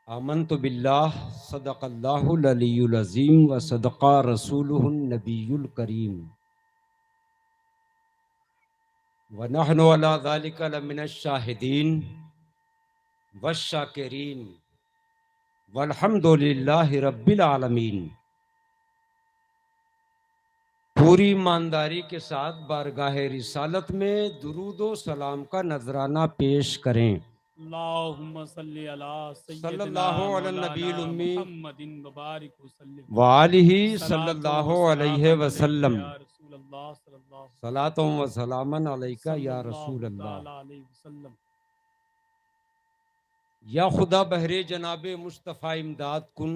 आमन्तु बिल्लाह सदक़ल्लाहुल अलीयुल अज़ीम व सदक़ा रसूलुहुन नबियुल करीम व नहनु अला ज़ालिका लमिनश शाहिदीन वश्शाकिरीन वल्हम्दुलिल्लाहि रब्बिल आलमीन। पूरी ईमानदारी के साथ बारगाह रिसालत में दुरूद व सलाम का नजराना पेश करें। अल्लाहुम्मा सल्ली अला सय्यदिना सल्लल्लाहु अला मौलाना नबील उम्मी मुहम्मदिन वबारिक वसल्लम व आलिही सलातो सल्लल्लाहु व अलैहि सलामन अलैका वसल्लम। या रसूल अल्लाह सलातुम व सलामन अलैका या रसूल सल्लल्लाहु अल्लाह। ताला अलैहि वसल्लम। या खुदा बहरे जनाबे मुस्तफ़ा इमदाद कुन,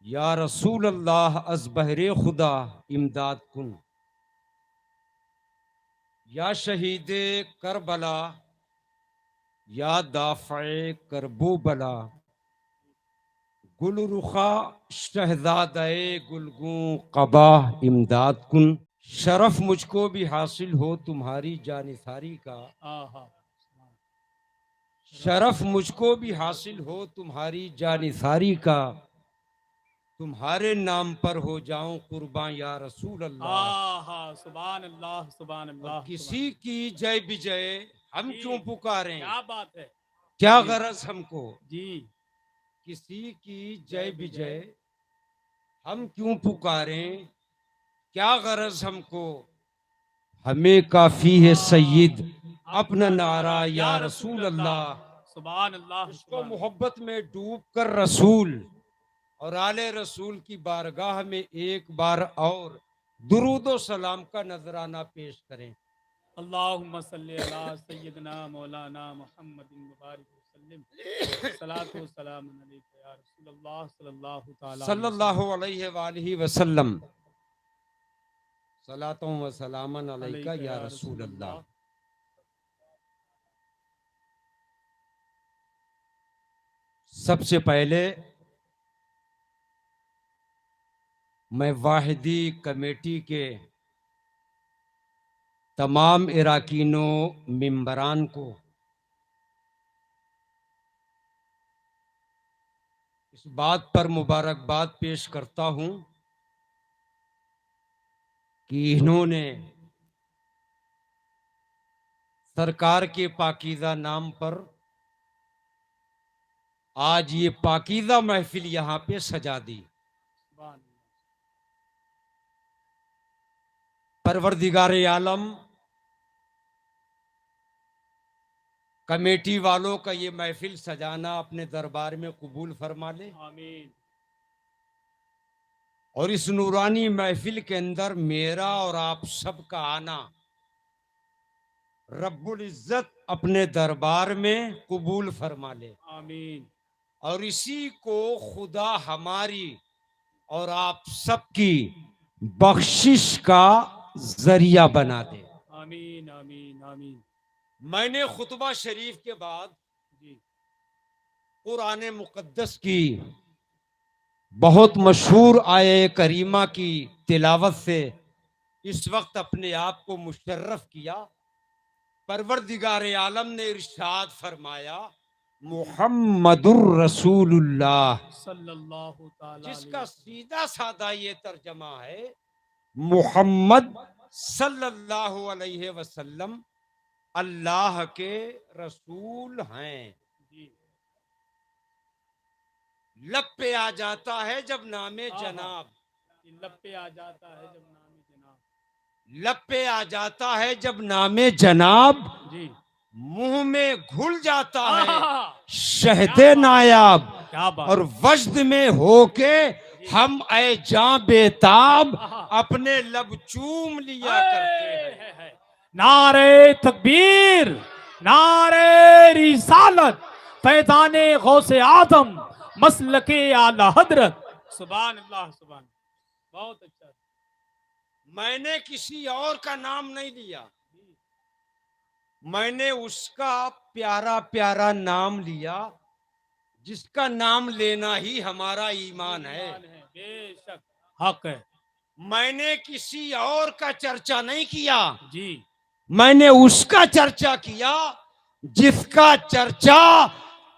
या रसूल अल्लाह अज बहरे खुदा इमदाद कुन। या शहीदे करबला, या दाफ़े करबो बला, गुल रुखा शहजादे गुलगू कबा इमदाद कुन। शरफ मुझको भी हासिल हो तुम्हारी जानिसारी का, आहा शरफ मुझको भी हासिल हो तुम्हारी जानिसारी का। तुम्हारे नाम पर हो जाऊं कुर्बान या रसूल अल्लाह। आहा सुभान अल्लाह सुभान और अल्लाह किसी की जय विजय हम जी, क्यों पुकारें, क्या बात है क्या जी गरज हमको। जी किसी की जय विजय हम क्यों पुकारें, क्या गरज हमको। हमें काफी है सയ്यिद अपना नारा या रसूल अल्लाह। सुभान अल्लाह इसको सुभान मोहब्बत में डूब कर रसूल और आले रसूल की बारगाह में एक बार और दुरूद व सलाम का नजराना पेश करें। अल्लाहुम्मा सल्ली अला सय्यदिना मौलाना मुहम्मदिन वबारिक वसल्लम सलातो व सलाम अलैका या रसूल अल्लाह सल्लल्लाहु ताला अलैहि सल्लल्लाहु अलैहि वालिहि वसल्लम। सलातों व सलामन अलैका अलैका या या रसूल रसूल अल्लाह। अल्लाह। सबसे पहले मैं वाहिदी कमेटी के तमाम इराकीनों मेंबरान को इस बात पर मुबारकबाद पेश करता हूं कि इन्होंने सरकार के पाकीज़ा नाम पर आज ये पाकीज़ा महफिल यहां पे सजा दी। सुभान अल्लाह। परवरदिगार आलम कमेटी वालों का ये महफिल सजाना अपने दरबार में कबूल फरमा ले आमीन और इस नूरानी महफिल के अंदर मेरा और आप सबका आना रब्बुल इज्जत अपने दरबार में कबूल फरमा ले आमीन और इसी को खुदा हमारी और आप सबकी बख्शिश का जरिया बना दे। आमीन आमीन आमीन। मैंने खुतबा शरीफ के बाद जी कुरान मुकद्दस की बहुत मशहूर आये करीमा की तिलावत से इस वक्त अपने आप को मुशर्रफ किया। परवरदिगार आलम ने इरशाद फरमाया मुहम्मदुर रसूलुल्लाह, सल्लल्लाहु ताला जिसका अलैहि सीधा साधा ये तर्जमा है मुहम्मद सल्लल्लाहु अलैहि वसल्लम अल्लाह के रसूल हैं। जी लब पे आ जाता है जब नामे जनाब, लब पे आ जाता है जब नाम जनाब। लब पे आ जाता है जब नामे जनाब, जी मुंह में घुल जाता है आहा, शहदे नायाब। क्या बात और वजद में होके हम ऐ जां बेताब अपने लब चूम लिया करते हैं। है। नारे तकबीर, नारे रिसालत, फैजाने गौसे आजम, मसलके आला हजरत। सुभान अल्लाह सुभान। बहुत अच्छा। मैंने किसी और का नाम नहीं लिया, मैंने उसका प्यारा प्यारा नाम लिया जिसका नाम लेना ही हमारा ईमान है। बेशक हक है। मैंने किसी और का चर्चा नहीं किया, जी मैंने उसका चर्चा किया जिसका चर्चा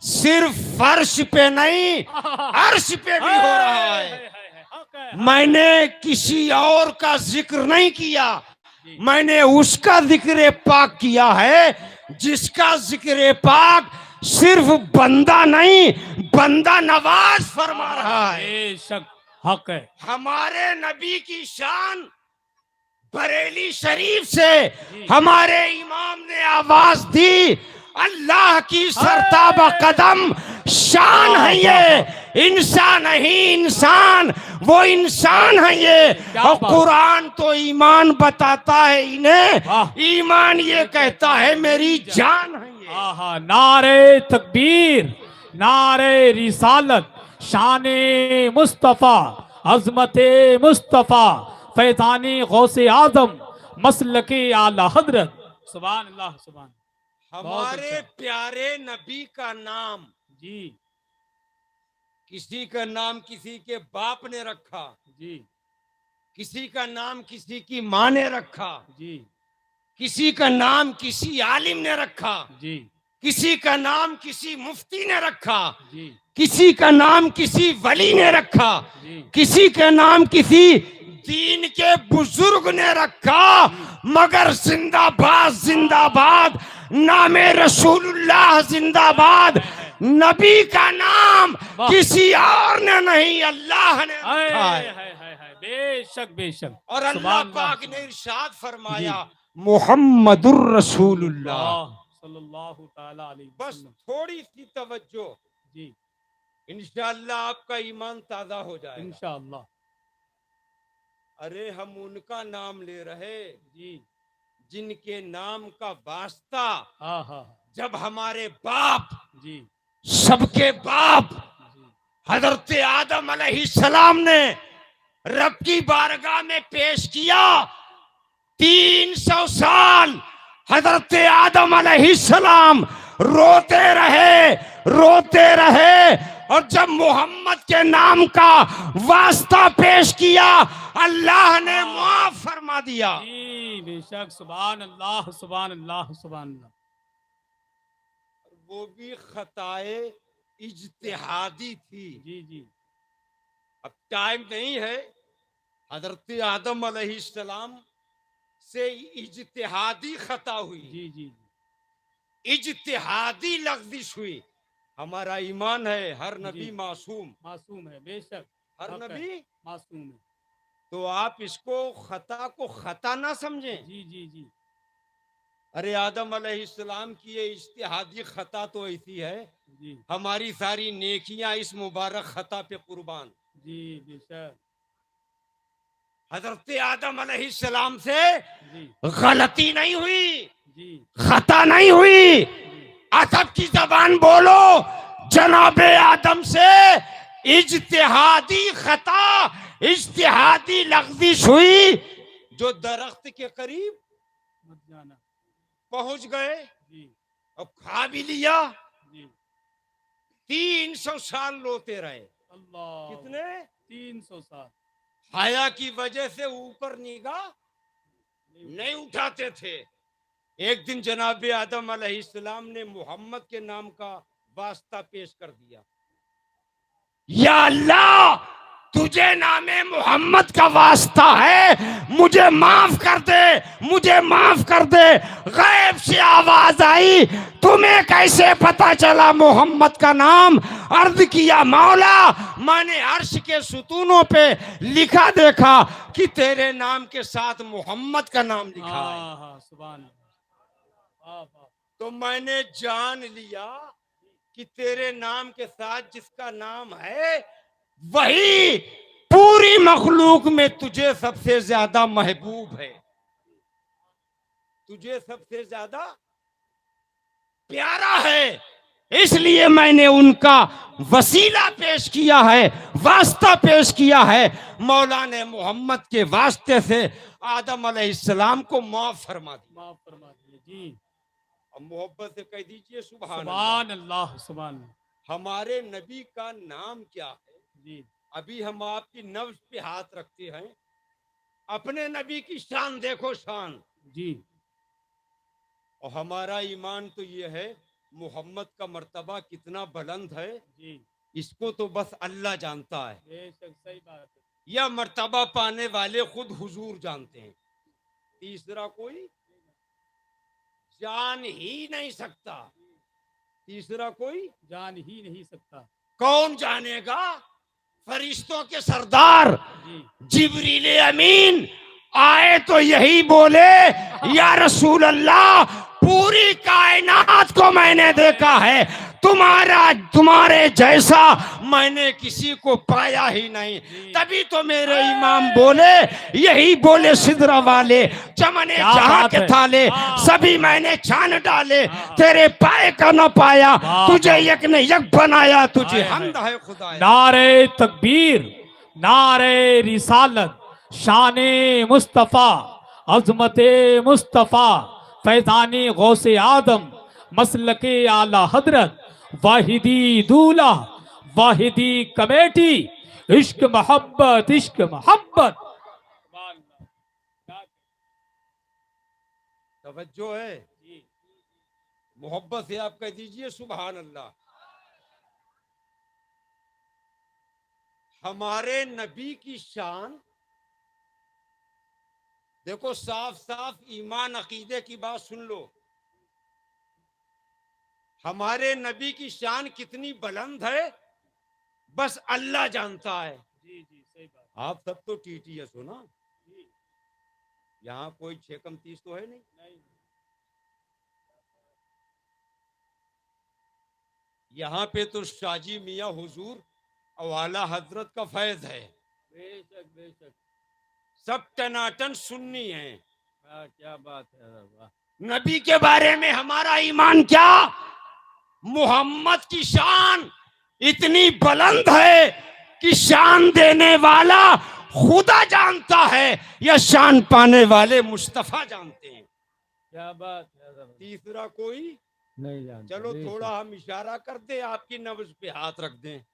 सिर्फ फर्श पे नहीं अर्श पे भी हो रहा है। हक है, मैंने किसी और का जिक्र नहीं किया, जी। मैंने उसका जिक्र पाक किया है जिसका जिक्र पाक सिर्फ बंदा नहीं बंदा नवाज फरमा रहा है। बेशक हक है। हमारे नबी की शान बरेली शरीफ से जी। हमारे इमाम ने आवाज दी, अल्लाह की सरताबा कदम शान है ये, इंसान नहीं इंसान, वो इंसान है ये। क्या और बात। कुरान तो ईमान बताता है इन्हें, वाह। ईमान ये कहता है मेरी जान है ये। आहा, नारे तकबीर, नारे रिसालत, शाने मुस्तफ़ा, अजमते मुस्तफ़ा, फैजानी गौसे आजम, मसलके आला हजरत। सुभान अल्लाह, सुभान। हमारे अच्छा। प्यारे नबी का नाम जी किसी का नाम किसी के बाप ने रखा, जी किसी का नाम किसी की माँ ने रखा, जी किसी का नाम किसी आलिम ने रखा, जी किसी का नाम किसी मुफ्ती ने रखा, जी किसी का नाम किसी वली ने रखा, जी किसी का नाम किसी दीन के बुजुर्ग ने रखा, मगर जिंदाबाद जिंदाबाद नामे रसूलुल्लाह जिंदाबाद। नबी का नाम वाह। किसी और ने नहीं, अल्लाह ने हाय रखा हाय है। हाय हाय, बेशक बेशक। और अल्लाह सुभान अल्लाह, पाक ने इरशाद फरमाया जी। मुहम्मदुर रसूलुल्लाह। सल्लल्लाहु ताला अलैहि बस वसल्लम। थोड़ी सी तवज्जो, जी इंशाअल्लाह आपका ईमान ताजा हो जाएगा। इंशाअल्लाह। अरे हम उनका नाम ले रहे जी जिनके नाम का वास्ता हाँ हाँ जब हमारे बाप जी सबके बाप जी हजरत आदम अलैहिस्सलाम ने रब की बारगाह में पेश किया। 300 साल हजरत आदम अलैहिस्सलाम रोते रहे और जब मोहम्मद के नाम का वास्ता पेश किया अल्लाह ने माफ फरमा दिया। जी बेशक। सुभान अल्लाह, सुभान अल्लाह, सुभान अल्लाह। वो भी खताए इज्तिहादी थी। जी जी अब टाइम नहीं है, हजरत आदम अलैहिस्सलाम से इज्तिहादी खता हुई, जी जी इज्तिहादी लफ्जिश हुई। हमारा ईमान है हर नबी जी। मासूम, मासूम है, बेशक हर हक है, नबी। मासूम है। तो आप इसको खता को खता ना समझें। जी जी जी अरे आदम अलैहिस्सलाम की ये इज्तिहादी खता तो ऐसी है, जी हमारी सारी नेकियां इस मुबारक खता पे कुर्बान। जी बेशक। हजरत आदम अलैहिस्सलाम से जी गलती नहीं हुई, जी खता नहीं हुई। जी अदब की जबान बोलो, जनाबे आदम से इज्तिहादी खता इज्तिहादी लफ्जिश हुई। जो दरख्त के करीब मत जाना। पहुंच गए जी और खा भी लिया, जी 300 साल रोते रहे। अल्लाह। कितने? 300 साल। हया की वजह से ऊपर निगाह नहीं उठाते थे। एक दिन जनाबे आदम अलैहिस्सलाम ने मोहम्मद के नाम का वास्ता पेश कर दिया, या अल्लाह तुझे नामे मोहम्मद का वास्ता है, मुझे माफ कर दे, मुझे माफ कर दे। गैब से आवाज आई, तुम्हें कैसे पता चला मोहम्मद का नाम? अर्ज किया मौला मैंने अर्श के सुतूनों पे लिखा देखा कि तेरे नाम के साथ मोहम्मद का नाम लिखा है। हाँ हाँ, सुभान अल्लाह। वाह वाह। तो मैंने जान लिया कि तेरे नाम के साथ जिसका नाम है वही पूरी मखलूक में तुझे सबसे ज्यादा महबूब है, तुझे सबसे ज्यादा प्यारा है। इसलिए मैंने उनका वसीला पेश किया है, वास्ता पेश किया है। मौला ने मोहम्मद के वास्ते से आदम अलैहिस्सलाम को माफ फरमा दिया। माफ फरमा दिए। जी अब मोहब्बत से कह दीजिए सुभान अल्लाह। सुभान अल्लाह, सुभान अल्लाह। हमारे नबी का नाम क्या है? जी अभी हम आपकी नब्ज पे हाथ रखते हैं, अपने नबी की शान देखो, शान। जी और हमारा ईमान तो ये है मोहम्मद का मर्तबा कितना बुलंद है, जी इसको तो बस अल्लाह जानता है। बेशक सही बात है। यह मर्तबा पाने वाले खुद हुजूर जानते हैं। तीसरा कोई जान ही नहीं सकता। तीसरा कोई जान ही नहीं सकता। कौन जानेगा? फरिश्तों के सरदार जी जिब्रील अमीन आए तो यही बोले, या रसूल अल्लाह, पूरी कायनात को मैंने देखा है, तुम्हारे जैसा मैंने किसी को पाया ही नहीं। तभी तो मेरे इमाम बोले, यही बोले सिदरा वाले, चमने क्या जहां बात के है। थाले सभी मैंने छान डाले, तेरे पाए का न पाया, वाह, तुझे वाह। यक ने यक बनाया, तुझे हाय, हमद है खुदा। नारे तकबीर, नारे रिसालत, शाने मुस्तफ़ा, अजमते मुस्तफ़ा, फैज़ानी गौसे आदम, मसलके आला हजरत, वाहिदी दूल्हा, वाहिदी कमेटी, इश्क मोहब्बत, इश्क मोहब्बत। तवज्जो है, मोहब्बत से आप कह दीजिए सुभान अल्लाह। हमारे नबी की शान देखो, साफ साफ ईमान अकीदे की बात सुन लो। हमारे नबी की शान कितनी बुलंद है, बस अल्लाह जानता है। जी जी सही बात। आप सब तो TTS हो ना, यहाँ कोई 6 कम 30 तो है नहीं। यहाँ पे तो शाजी मियाँ हुजूर अवाला हजरत का फैज है। बेशक बेशक। सब टनाटन सुन्नी है। क्या बात है। वाह। नबी के बारे में हमारा ईमान क्या? मोहम्मद की शान इतनी बुलंद है कि शान देने वाला खुदा जानता है, या शान पाने वाले मुस्तफा जानते हैं। क्या बात है। तीसरा कोई नहीं जानता। चलो थोड़ा हम इशारा कर दे, आपकी नब्ज पे हाथ रख दें।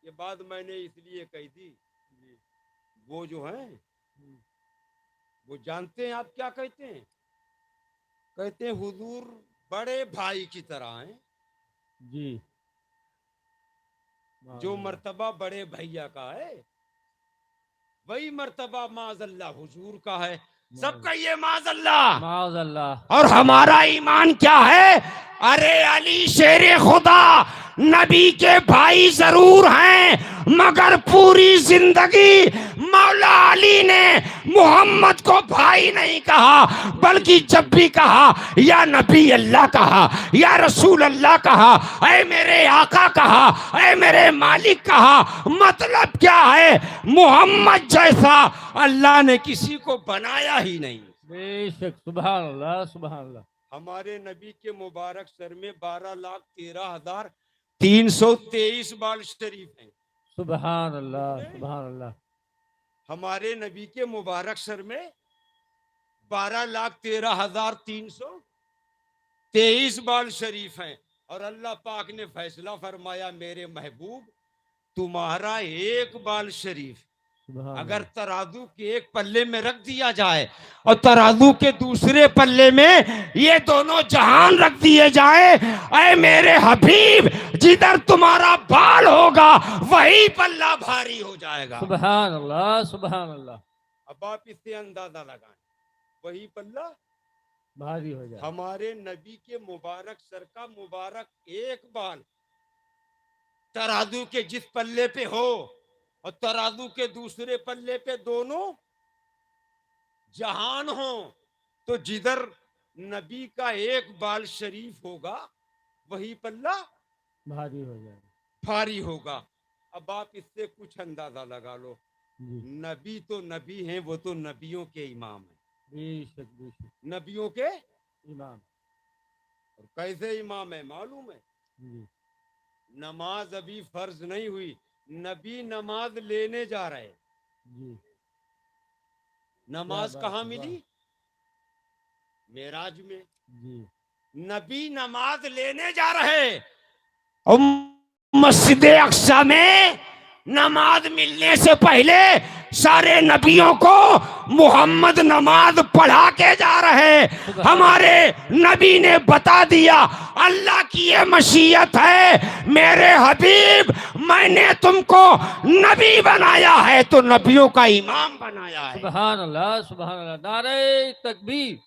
ये बात मैंने इसलिए कही थी, वो जो है वो जानते हैं आप क्या कहते हैं? कहते हैं हुजूर बड़े भाई की तरह हैं। जी जो मर्तबा बड़े भैया का है, वही मर्तबा माज़ल्ला हुजूर का है। सबका ये माज़ल्ला। माज़ल्लाह। और हमारा ईमान क्या है? अरे अली शेरे खुदा नबी के भाई जरूर हैं, मगर पूरी जिंदगी मौला अली ने मोहम्मद को भाई नहीं कहा, बल्कि जब भी कहा या नबी अल्लाह कहा, या रसूल अल्लाह कहा, ऐ मेरे आका कहा, ऐ मेरे मालिक कहा। मतलब क्या है? मोहम्मद जैसा अल्लाह ने किसी को बनाया ही नहीं। बेशक सुभान अल्लाह सुभान अल्लाह। हमारे नबी के मुबारक सर में 12,13,323 बाल शरीफ हैं। सुभान अल्लाह सुभान अल्लाह। हमारे नबी के मुबारक सर में 12,13,323 बाल शरीफ हैं। और अल्लाह पाक ने फैसला फरमाया, मेरे महबूब तुम्हारा एक बाल शरीफ अगर तराजू के एक पल्ले में रख दिया जाए और तराजू के दूसरे पल्ले में ये दोनों जहान रख दिए जाए, ऐ मेरे हबीब, जिधर तुम्हारा बाल होगा वही पल्ला भारी हो जाएगा। सुभान अल्लाह सुभान अल्लाह। अब आप इससे अंदाजा लगाएं, वही पल्ला भारी हो जाए। हमारे नबी के मुबारक सर का मुबारक एक बाल तराजू के जिस पल्ले पे हो और तराजू के दूसरे पल्ले पे दोनों जहान हो, तो जिधर नबी का एक बाल शरीफ होगा वही पल्ला भारी हो जाए। भारी होगा। अब आप इससे कुछ अंदाजा लगा लो, जी नबी तो नबी हैं, वो तो नबियों के इमाम हैं। बेशक बेशक। नबियों के इमाम। और कैसे इमाम है मालूम है? जी नमाज अभी फर्ज नहीं हुई, नबी नमाज लेने जा रहे। जी नमाज क्या बात कहाँ है, मिली? मेराज में। जी नबी नमाज लेने जा रहे और मस्जिद अक्सा में नमाज मिलने से पहले सारे नबियों को मोहम्मद नमाज पढ़ा के जा रहे। हमारे नबी ने बता दिया अल्लाह की ये मशीयत है मेरे हबीब, मैंने तुमको नबी बनाया है तो नबियों का इमाम बनाया है। सुभान अल्लाह, सुभान अल्लाह। नारे तकबीर,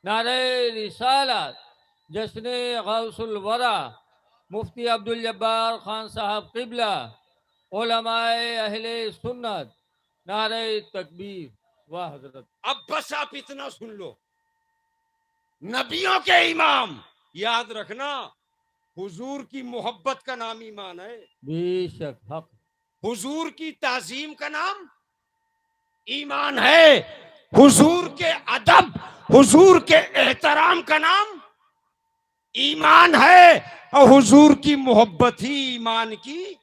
नारे रिसालत, जश्न गौसुल वरा मुफ्ती अब्दुल जब्बार खान साहब किबला, उलमाए अहले सुन्नत, नारे तकबीर। वाह हजरत। अब बस आप इतना सुन लो, नबियों के इमाम, याद रखना हुजूर की मोहब्बत का नाम ईमान है, बेशक हक। हुजूर की ताजीम का नाम ईमान है, हुजूर के अदब, हुजूर के एहतराम का नाम ईमान है, और हुजूर की मोहब्बत ही ईमान की।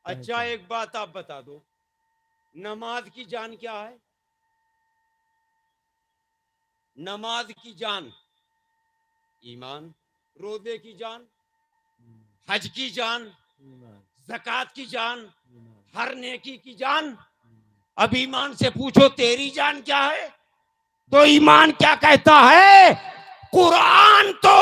अच्छा एक बात आप बता दो, नमाज की जान क्या है? नमाज की जान ईमान, रोजे की जान, हज की जान, ज़कात की जान, हर नेकी की जान। अब ईमान से पूछो तेरी जान क्या है? तो ईमान क्या कहता है? कुरान तो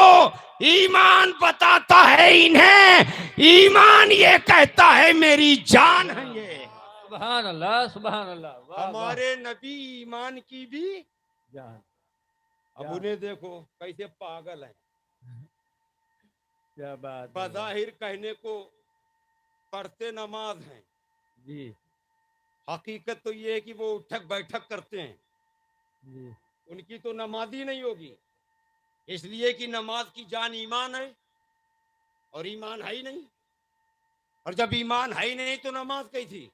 ईमान बताता है इन्हें, ईमान ये कहता है मेरी जान है ये। सुभान अल्लाह, सुभान अल्लाह। वाह, हमारे नबी ईमान की भी जान। अब उन्हें देखो कैसे पागल है, क्या बात है। बज़ाहिर कहने को पढ़ते नमाज हैं, जी हकीकत तो ये है कि वो उठक बैठक करते हैं, जी। उनकी तो नमाज ही नहीं होगी, इसलिए कि नमाज की जान ईमान है और ईमान है ही नहीं। और जब ईमान है ही नहीं तो नमाज कही थी?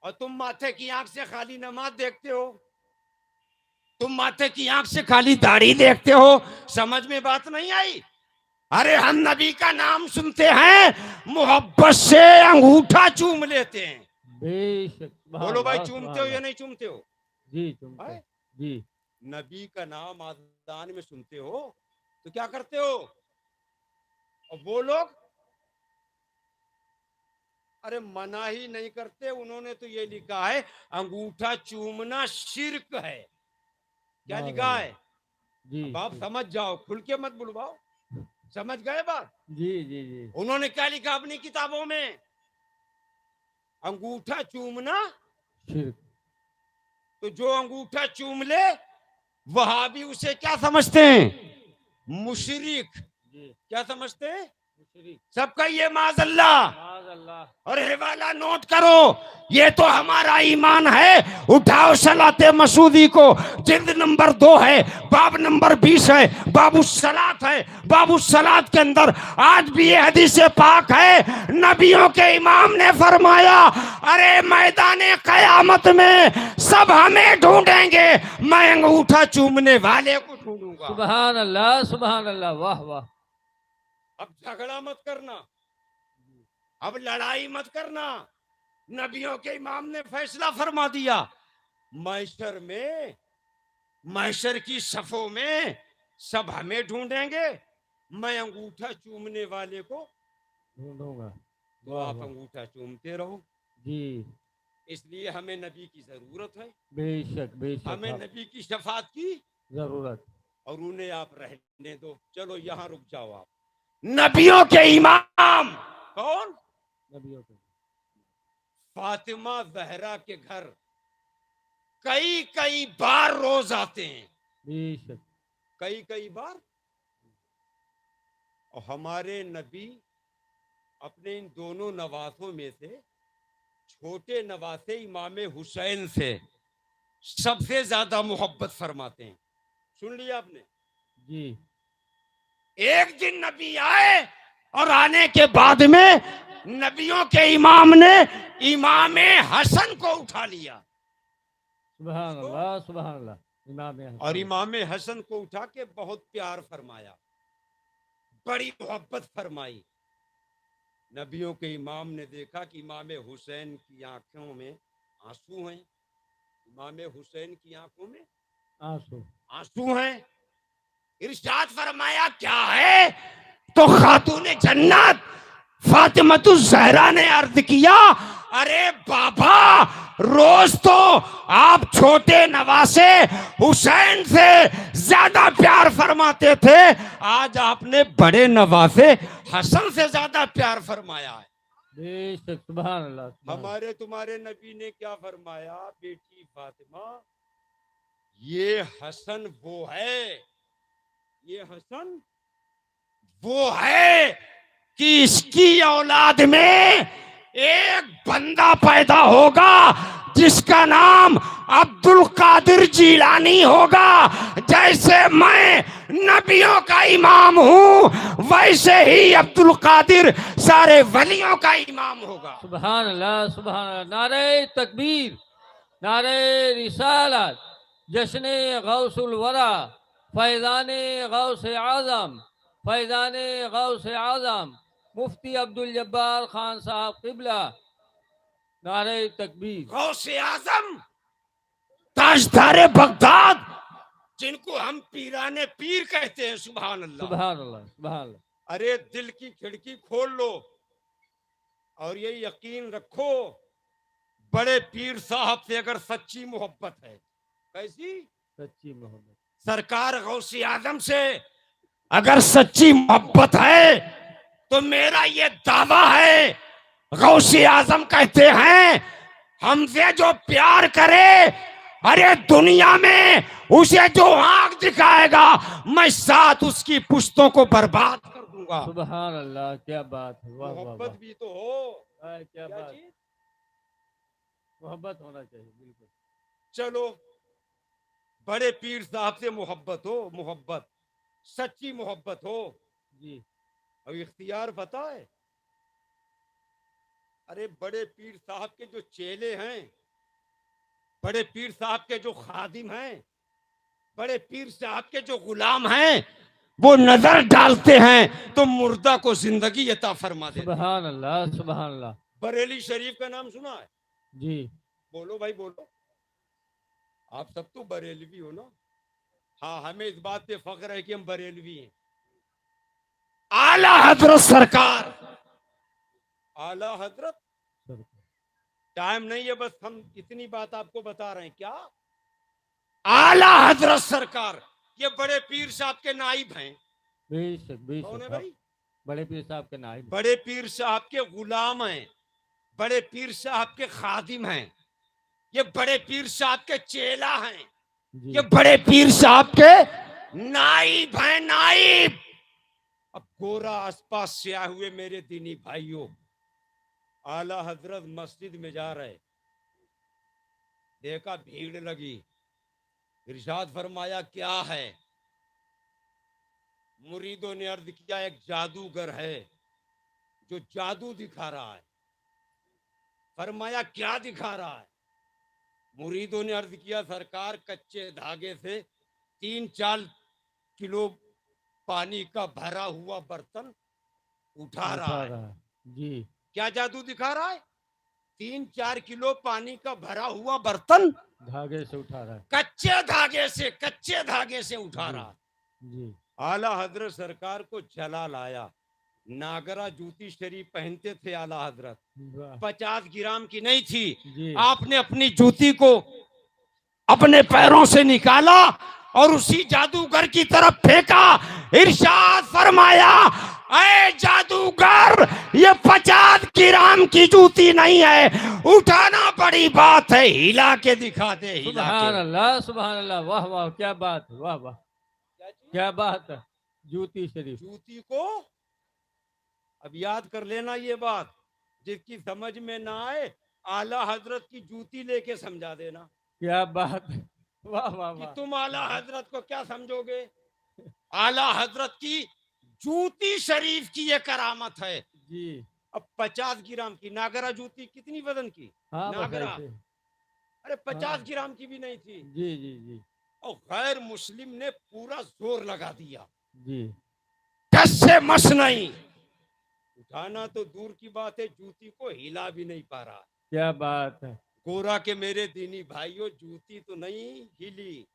और तुम माथे की आंख से खाली नमाज देखते हो, तुम माथे की आंख से खाली दाढ़ी देखते हो, समझ में बात नहीं आई? अरे हम नबी का नाम सुनते हैं मोहब्बत से अंगूठा चूम लेते हैं। बेशक। बोलो भाई, चूमते हो या नहीं चूमते हो? जी चूमते है? जी। नबी का नाम आज़ान में सुनते हो तो क्या करते हो? और वो लोग अरे मना ही नहीं करते, उन्होंने तो ये लिखा है अंगूठा चूमना शिर्क है। क्या लिखा है? जी अब आप समझ जाओ, खुल के मत बुलवाओ, समझ गए बात? जी जी जी। उन्होंने क्या लिखा अपनी किताबों में? अंगूठा चूमना। शिर्क। तो जो अंगूठा चूम ले वहां भी उसे क्या समझते हैं? मुशरिक। जी। क्या समझते हैं? मुशरिक। सबका ये माज़अल्लाह। माज़अल्लाह। और ये वाला नोट करो, ये तो हमारा ईमान है। उठाओ सलाते मसूदी को, जिल्द नंबर 2 है, बाब नंबर 20 है, बाबू सलात है। बाबू सलात के अंदर आज भी ये हदीस पाक है, नबियों के इमाम ने फरमाया अरे मैदाने कयामत में सब हमें ढूंढेंगे, मैं अंगूठा चूमने वाले को ढूंढूंगा। सुभान अल्लाह, सुभान अल्लाह। वाह वाह। अब झगड़ा मत करना, अब लड़ाई मत करना, नबियों के इमाम ने फैसला फरमा दिया, महशर में, महशर की सफों में सब हमें ढूंढेंगे, मैं अंगूठा चूमने वाले को ढूंढूंगा। तो आप अंगूठा चूमते रहो। जी। इसलिए हमें नबी की जरूरत है, बेशक बेशक। हमें नबी की शफात की जरूरत। और उन्हें आप रहने दो। चलो यहाँ रुक जाओ आप। नबियों के इमाम कौन? नबियों के। फातिमा जहरा के घर कई कई बार रोज आते हैं, बेशक। कई कई बार। और हमारे नबी अपने इन दोनों नवासों में से छोटे नवासे इमाम हुसैन से सबसे ज्यादा मोहब्बत फरमाते हैं। सुन लिया आपने? जी। एक दिन नबी आए और आने के बाद में नबियों के इमाम ने इमाम हसन को उठा लिया। सुभान अल्लाह, सुभान अल्लाह। इमाम हसन। और इमाम हसन को उठा के बहुत प्यार फरमाया, बड़ी मोहब्बत फरमाई। नबियों के इमाम ने देखा कि इमाम हुसैन की आंखों में आंसू हैं, इमाम हुसैन की आंखों में आंसू आंसू हैं। इरशाद फरमाया क्या है? तो खातून जन्नत फातिमा ज़हरा ने अर्ज किया अरे बाबा रोज तो आप छोटे नवासे हुसैन से ज्यादा प्यार फरमाते थे, आज आपने बड़े नवासे हसन से ज्यादा प्यार फरमाया है। बेशक, सुभान अल्लाह, सुभान अल्लाह। हमारे तुम्हारे नबी ने क्या फरमाया, बेटी फातिमा, ये हसन वो है, ये हसन वो है कि इसकी औलाद में एक बंदा पैदा होगा जिसका नाम अब्दुल कादिर जीलानी होगा। जैसे मैं नबियों का इमाम हूं, वैसे ही अब्दुल कादिर सारे वलियों का इमाम होगा। सुभान अल्लाह, सुभान अल्लाह। नारे तकबीर, नारे रिसालत, जश्न गौसुल वरा, फैज़ान गौस आज़म, फैज़ान गौस आज़म मुफ्ती अब्दुल जब्बार खान साहब किबला। नारे तकबीर। गौसे आजम, ताजदारे बगदाद, जिनको हम पीराने पीर कहते हैं। सुभान अल्लाह, सुभान अल्लाह, सुभान अल्लाह। अरे दिल की खिड़की खोल लो और ये यकीन रखो, बड़े पीर साहब से अगर सच्ची मोहब्बत है, कैसी सच्ची मोहब्बत, सरकार गौसे आजम से अगर सच्ची मोहब्बत है, तो मेरा ये दावा है, गौसे आजम कहते हैं हमसे जो प्यार करे, अरे दुनिया में उसे जो आंख दिखाएगा, मैं साथ उसकी पुश्तों को बर्बाद कर दूंगा। सुभान अल्लाह, क्या बात है, वाह वाह वाह। मोहब्बत भी तो हो, क्या क्या बात, चीज? मोहब्बत होना चाहिए, बिल्कुल। चलो, बड़े पीर साहब से मोहब्बत हो, मोहब्बत सच्ची मोहब्बत हो जी। अब इख्तियार पता है, अरे बड़े पीर साहब के जो चेले हैं, बड़े पीर साहब के जो खादिम हैं, बड़े पीर साहब के जो गुलाम हैं, वो नजर डालते हैं तो मुर्दा को जिंदगी अता फरमा देते हैं। सुभान अल्लाह, सुभान अल्लाह। बरेली शरीफ का नाम सुना है? जी। बोलो भाई बोलो, आप सब तो बरेलवी हो ना? हाँ, हमें इस बात पे फख्र है कि हम बरेलवी हैं। आला हजरत सरकार, आला हजरत, टाइम नहीं है, बस हम इतनी बात आपको बता रहे हैं। क्या? आला हजरत सरकार ये बड़े पीर साहब के नाइब हैं। बेशक, कौन है बेशक। भाई? बड़े पीर साहब के नाइब। बड़े पीर साहब के गुलाम हैं, बड़े पीर साहब के खादिम हैं, ये बड़े पीर साहब के चेला हैं, जी। ये बड़े पीर साहब के नाइब हैं, नाइब। अब गोरा आसपास से आए हुए मेरे दीनी भाइयों, आला हजरत मस्जिद में जा रहे, देखा भीड़ लगी, इरशाद फरमाया क्या है? मुरीदों ने अर्ज किया एक जादूगर है जो जादू दिखा रहा है। फरमाया क्या दिखा रहा है? मुरीदों ने अर्ज किया सरकार कच्चे धागे से 3-4 किलो पानी का भरा हुआ बर्तन उठा रहा है। जी। क्या जादू दिखा रहा है? 3-4 किलो पानी का भरा हुआ बर्तन धागे से उठा रहा है। कच्चे धागे से उठा रहा है। जी। आला हजरत सरकार को जला लाया। नागरा जूती शरीफ पहनते थे आला हजरत, 50 ग्राम की नहीं थी। जी। आपने अपनी जूती को अपने पैरों से निकाला और उसी जादूगर की तरफ फेंका। इरशाद फरमाया, ऐ जादूगर, ये 50 ग्राम की जूती नहीं है, उठाना बड़ी बात है, हिला के दिखा दे, हिला सुभान के। अल्लाह, सुभान अल्लाह, वाह वाह, क्या बात है, वाह वाह, क्या बात है। जूती शरीफ, जूती को अब याद कर लेना, ये बात जिसकी समझ में ना आए, आला हजरत की जूती लेके समझा देना। क्या बात है, वाह वाह कि वाह। तुम आला हजरत को क्या समझोगे? आला हजरत की जूती शरीफ की ये करामत है। जी। अब 50 ग्राम की नागरा जूती कितनी वजन की? हाँ, नागरा, बताइए। अरे 50 हाँ। ग्राम की भी नहीं थी। जी जी जी और गैर मुस्लिम ने पूरा जोर लगा दिया, जी। टस से मस नहीं, उठाना तो दूर की बात है, जूती को हिला भी नहीं पा रहा। क्या बात है। गोरा के मेरे दीनी भाइयों, जूती तो नहीं हिली,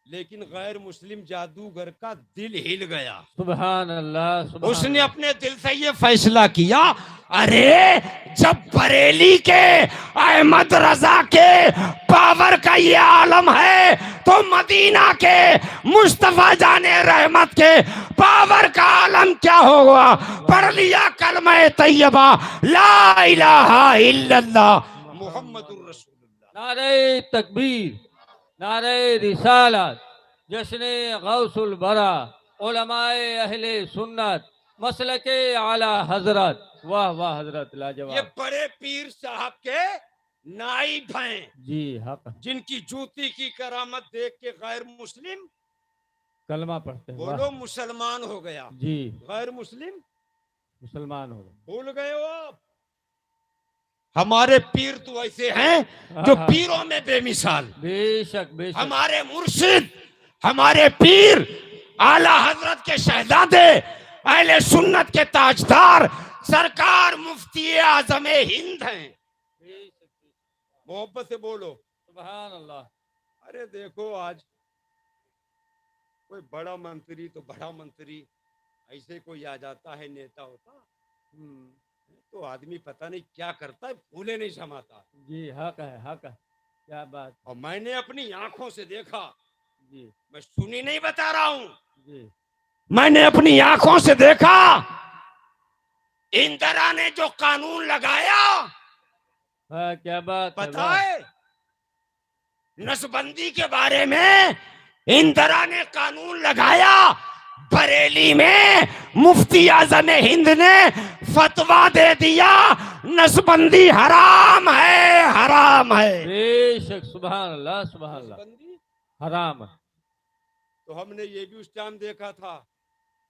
लेकिन गैर मुस्लिम जादूगर का दिल हिल गया। सुभान अल्लाह, सुभान उसने अल्लाह। अपने दिल से ये फैसला किया, अरे जब बरेली के अहमद रजा के पावर का ये आलम है तो मदीना के मुस्तफा जाने रहमत के पावर का आलम क्या होगा। पढ़ लिया कलमा तैयबा ला इलाहा इल्लल्लाह मुहम्मदुर रसूलुल्लाह। नारे तकबीर, नारे रिसालत, जश्न गौसुल बरा, उलमाए अहले सुन्नत, मसलके आला हजरत। वाह वाह हजरत, ये लाजवाब। बड़े पीर साहब के नाइब हैं, जी हक, जिनकी जूती की करामत देख के गैर मुस्लिम कलमा पढ़ते हैं। वाह। बोलो मुसलमान हो गया, जी, गैर मुस्लिम मुसलमान हो गए। भूल गए हो आप। हमारे पीर तो ऐसे हैं जो पीरों में बेमिसाल। बेशक बेशक। हमारे मुर्शिद, हमारे पीर आला हजरत के शहजादे, अहले सुन्नत के ताजदार सरकार मुफ्ती आजम हिंद हैं। मोहब्बत से बोलो सुभान अल्लाह। अरे देखो आज कोई बड़ा मंत्री तो बड़ा मंत्री ऐसे कोई आ जाता है, नेता होता तो आदमी पता नहीं क्या करता है, फूले नहीं समाता। जी हक है, हक है, क्या बात। और मैंने अपनी आंखों से देखा, जी मैं सुनी नहीं बता रहा हूं, जी। मैंने अपनी आंखों से देखा। इंदिरा ने जो कानून लगाया हाँ क्या बात है, पता वाह। है, नसबंदी के बारे में इंदिरा ने कानून लगाया। बरेली में मुफ्ती आजम हिंद ने फतवा दे दिया, नसबंदी हराम है, हराम है। बेशक, सुभान अल्लाह, सुभान अल्लाह। नसबंदी हराम है। तो हमने ये भी उस टाइम देखा था,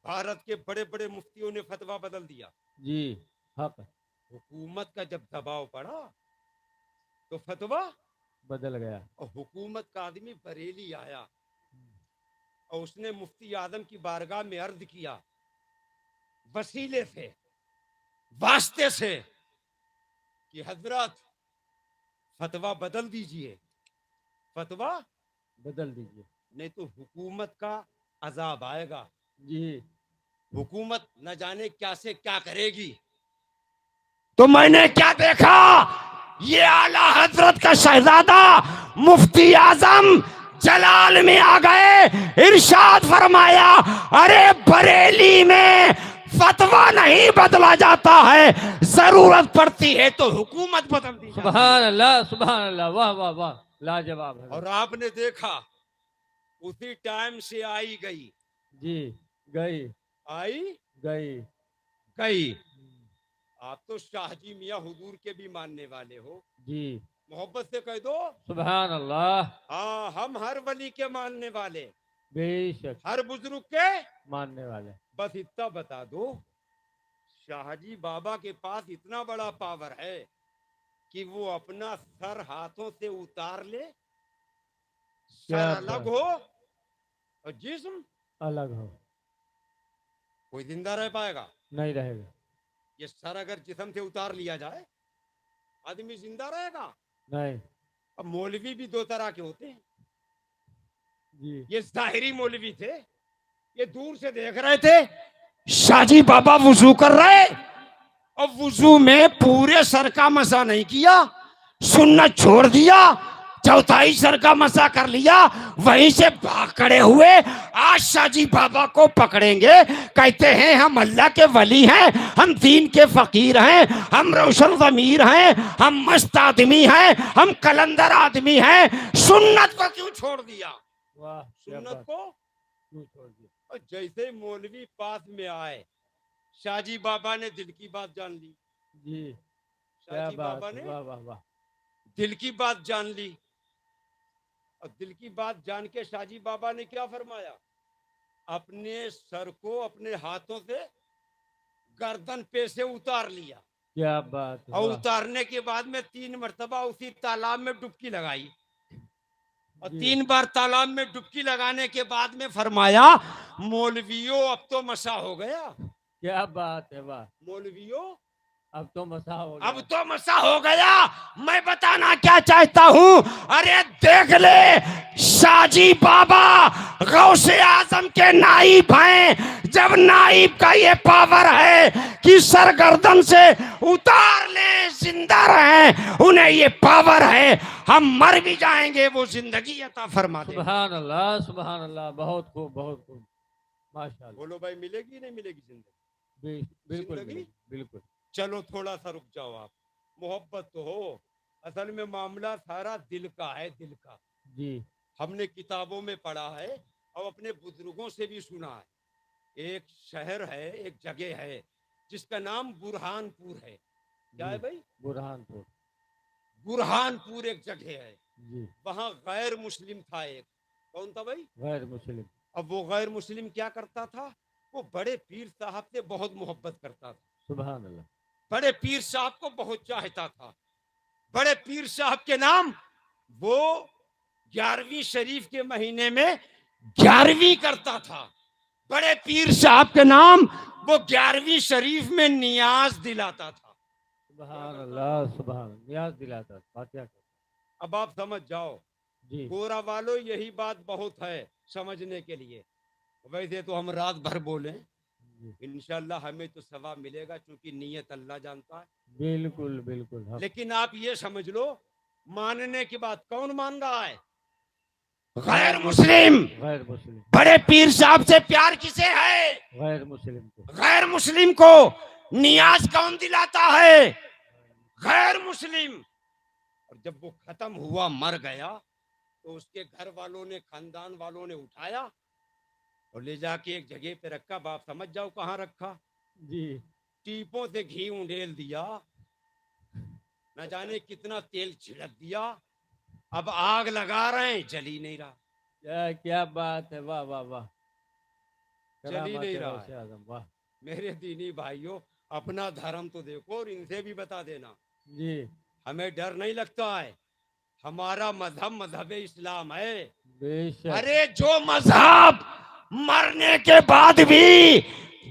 भारत के बड़े बड़े मुफ्तियों ने फतवा बदल दिया। जी हक है, हुकूमत का जब दबाव पड़ा तो फतवा बदल गया। और हुकूमत का आदमी बरेली आया और उसने मुफ्ती आदम की बारगाह में अर्ज किया, वसीले से, वास्ते से, कि हजरत फतवा बदल दीजिए, फतवा बदल दीजिए। नहीं तो हुकूमत का अजाब आएगा। जी हुकूमत न जाने क्या से क्या करेगी। तो मैंने क्या देखा, ये आला हजरत का शहजादा मुफ्ती आजम जलाल में आ गए, इरशाद फरमाया, अरे बरेली में फतवा नहीं बदला जाता है, जरूरत पड़ती है तो हुकूमत बदल दी जाती है। सुभान अल्लाह, सुभान अल्लाह, वाह वाह वाह, लाजवाब है। और आपने देखा उसी टाइम से आई गई, जी गई आई गई। गई। आप तो शाहजी मियाँ हुजूर के भी मानने वाले हो, जी मोहब्बत से कह दो। सुभान अल्लाह। हाँ, हम हर वली के मानने वाले, बेशक, हर बुजुर्ग के। मानने वाले। बस इतना बता दो, शाहजी बाबा के पास इतना बड़ा पावर है कि वो अपना सर हाथों से उतार ले, सर क्या अलग बात। हो और जिस्म अलग हो, कोई जिंदा रह पाएगा? नहीं रहेगा। ये सर अगर जिस्म से उतार लिया जाए, आदमी जिंदा रहेगा? नहीं। अब मौलवी भी दो तरह के होते हैं। जी ये जाहिरी मौलवी थे, ये दूर से देख रहे थे शाहजी बाबा वुजू कर रहे, और वुजू में पूरे सर का मसा नहीं किया, सुन्नत छोड़ दिया, चौथाई सर का मसा कर लिया, वहीं से भाग खड़े हुए। आज शाहजी बाबा को पकड़ेंगे, कहते हैं हम अल्लाह के वली हैं, हम दीन के फकीर हैं, हम रोशन ज़मीर हैं, हम मस्त आदमी हैं, हम कलंदर आदमी हैं, सुन्नत को क्यों छोड़ दिया? वाह, क्या सुन्नत बात। को क्यों छोड़ दिया? और जैसे मौलवी पास में आए, शाहजी बाबा ने दिल की बात जान ली। जी क्या शाहजी बात, बाबा ने वाह वाह वाह। दिल की बात जान ली, और दिल की बात जान के शाहजी बाबा ने क्या फरमाया, अपने सर को अपने हाथों से गर्दन पे से उतार लिया, क्या बात है, और वाह। उतारने के बाद में 3 मरतबा उसी तालाब में डुबकी लगाई, और जी। 3 बार तालाब में डुबकी लगाने के बाद में फरमाया, मौलवियों अब तो मसा हो गया, क्या बात है, वाह। मौलवियों अब तो मसा हो गया। अब तो मसा हो गया। मैं बताना क्या चाहता हूं, अरे देख ले, शाजी बाबा गौसे आजम के नाइब हैं। जब नाइब का ये पावर है कि सर गर्दन से उतार ले, जिंदा रहे, उन्हें ये पावर है, हम मर भी जाएंगे वो जिंदगी अता फरमा दे। सुभान अल्लाह, सुभान अल्लाह। बहुत खूब, बहुत खूब, माशाल्लाह। बोलो भाई, मिलेगी नहीं मिलेगी जिंदगी? बिल्कुल जिंदगी? मिलेगी, बिल्कुल। चलो थोड़ा सा रुक जाओ आप, मोहब्बत तो हो, असल में मामला सारा दिल का है, दिल का। जी हमने किताबों में पढ़ा है और अपने बुजुर्गों से भी सुना है। एक शहर है, एक जगह है जिसका नाम बुरहानपुर है। क्या है जी, भाई? बुरहानपुर। बुरहानपुर एक जगह है। जी, वहां गैर मुस्लिम था एक। कौन था भाई? गैर मुस्लिम। अब वो गैर मुस्लिम क्या करता था? वो बड़े पीर साहब से बहुत मोहब्बत करता था, सुभान अल्लाह। बड़े पीर साहब को बहुत चाहता था। बड़े पीर साहब के नाम वो 11वीं शरीफ के महीने में 11वीं करता था। बड़े पीर साहब के नाम वो 11वीं शरीफ में नियाज दिलाता था। सुभान अल्लाह, सुभान। नियाज दिलाता, फातिहा कर। अब आप समझ जाओ, जी गोरा वालों, यही बात बहुत है समझने के लिए। वैसे तो हम रात भर बोले, जी, इंशाल्लाह हमें तो सवाब मिलेगा, क्योंकि नीयत अल्लाह जानता है। बिल्कुल बिल्कुल। हाँ, लेकिन आप ये समझ लो, मानने की बात कौन मान रहा है? गैर मुस्लिम। गैर मुस्लिम। बड़े पीर साहब से प्यार किसे है? गैर मुस्लिम को। गैर मुस्लिम को नियाज कौन दिलाता है? गैर मुस्लिम। और जब वो खत्म हुआ, मर गया, तो उसके घर वालों ने, खानदान वालों ने उठाया और ले जाके एक जगह पे रखा। बाप समझ जाओ कहाँ रखा। जी, टीपों से घी उंडेल दिया, न जाने कितना तेल छिड़क दिया। अब आग लगा रहे हैं, जल ही नहीं रहा। क्या बात है, वाह वाह वाह। जल ही करामात नहीं है रहा गौसे है। आजम, वाह। मेरे दीनी भाइयों, अपना धर्म तो देखो और इनसे भी बता देना। जी, हमें डर नहीं लगता है, हमारा मजहब मजहब इस्लाम है। बेशक। अरे जो मजहब मरने के बाद भी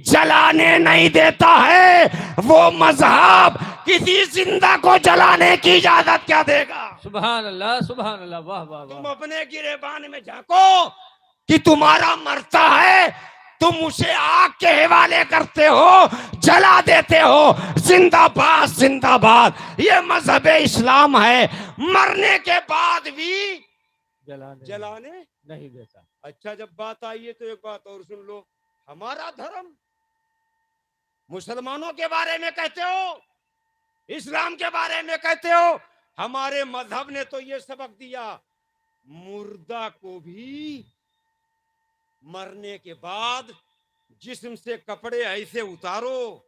जलाने नहीं देता है, वो मजहब किसी जिंदा को जलाने की इजाजत क्या देगा? सुभान अल्लाह, सुभान अल्लाह, वाह वाह तुम वाह। अपने गिरेबान में झांको कि तुम्हारा मरता है, तुम उसे आग के हवाले करते हो, जला देते हो। जिंदाबाद जिंदाबाद, ये मजहब इस्लाम है। मरने के बाद भी जलाने नहीं देता। अच्छा, जब बात आई है तो एक बात और सुन लो। हमारा धर्म मुसलमानों के बारे में कहते हो, इस्लाम के बारे में कहते हो, हमारे मजहब ने तो ये सबक दिया, मुर्दा को भी मरने के बाद जिस्म से कपड़े ऐसे उतारो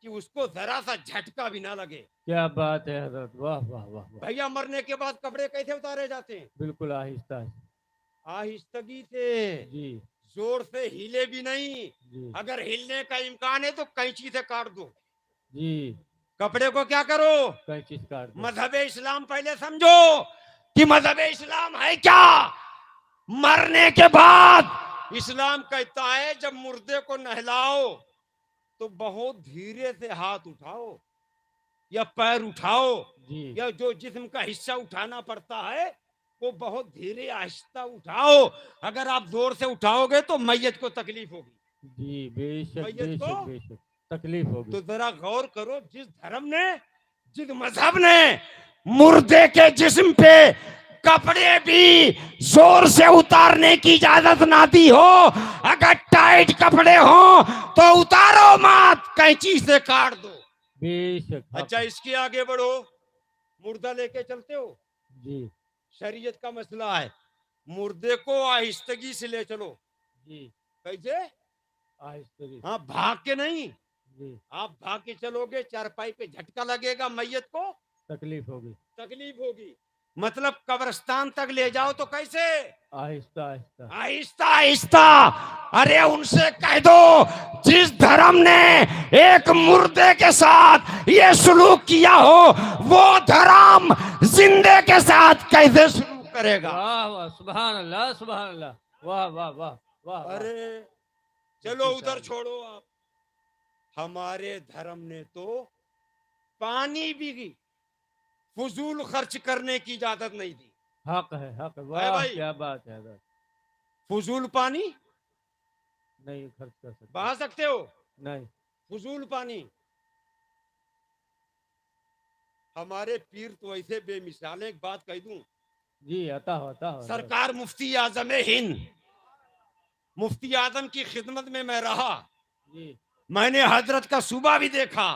कि उसको जरा सा झटका भी ना लगे। क्या बात है हजरत, वाह वाह वाह वाह। भैया, मरने के बाद कपड़े कैसे उतारे जाते हैं? बिल्कुल आहिस्ता। आहिस्तगी से, जी जोर से हिले भी नहीं। जी अगर हिलने का इम्कान है तो कैंची से काट दो। जी, कपड़े को क्या करो? कई चीज काट दो। मजहब इस्लाम पहले समझो कि मजहब इस्लाम है क्या। मरने के बाद इस्लाम कहता है, जब मुर्दे को नहलाओ तो बहुत धीरे से हाथ उठाओ या पैर उठाओ, जी या जो जिस्म का हिस्सा उठाना पड़ता है वो बहुत धीरे आहिस्ता उठाओ। अगर आप जोर से उठाओगे तो मैयत को तकलीफ होगी। जी, बेशक मैयत बेशक को बेशक तकलीफ होगी। तो जरा गौर करो, जिस धर्म ने, जिस मजहब ने मुर्दे के जिस्म पे कपड़े भी जोर से उतारने की इजाजत ना दी हो, अगर टाइट कपड़े हो तो उतारो मत, कैंची से काट दो। बेशक। हाँ, अच्छा, इसके आगे बढ़ो। मुर्दा लेके चलते हो, जी शरीयत का मसला है। मुर्दे को आहिस्तगी से ले चलो। जी, कैसे? आहिस्ता। हाँ, भाग के नहीं। जी, आप भाग के चलोगे, चारपाई पे झटका लगेगा, मैयत को तकलीफ होगी। तकलीफ होगी। मतलब कब्रिस्तान तक ले जाओ तो कैसे? आहिस्ता आहिस्ता। आहिस्ता आहिस्ता। अरे उनसे कह दो, जिस धर्म ने एक मुर्दे के साथ ये सलूक किया हो, वो धर्म जिंदे के साथ कैसे सलूक करेगा? वाह वाह, सुभान अल्लाह, सुभान अल्लाह, वाह वाह वाह वाह। अरे चलो उधर छोड़ो आप। हमारे धर्म ने तो पानी भी फजूल खर्च करने की इजाजत नहीं दी। हक है, हक है। है वाह, भाई, क्या बात है हजरत। फजूल पानी नहीं खर्च कर सकते। बहा सकते हो, नहीं। फजूल पानी। हमारे पीर तो ऐसे बेमिसाल हैं, एक बात कह दूं, जी, आता हो हजरत। सरकार मुफ्ती आजम हिंद, मुफ्ती आजम की खिदमत में मैं रहा। जी मैंने हजरत का सुबह भी देखा,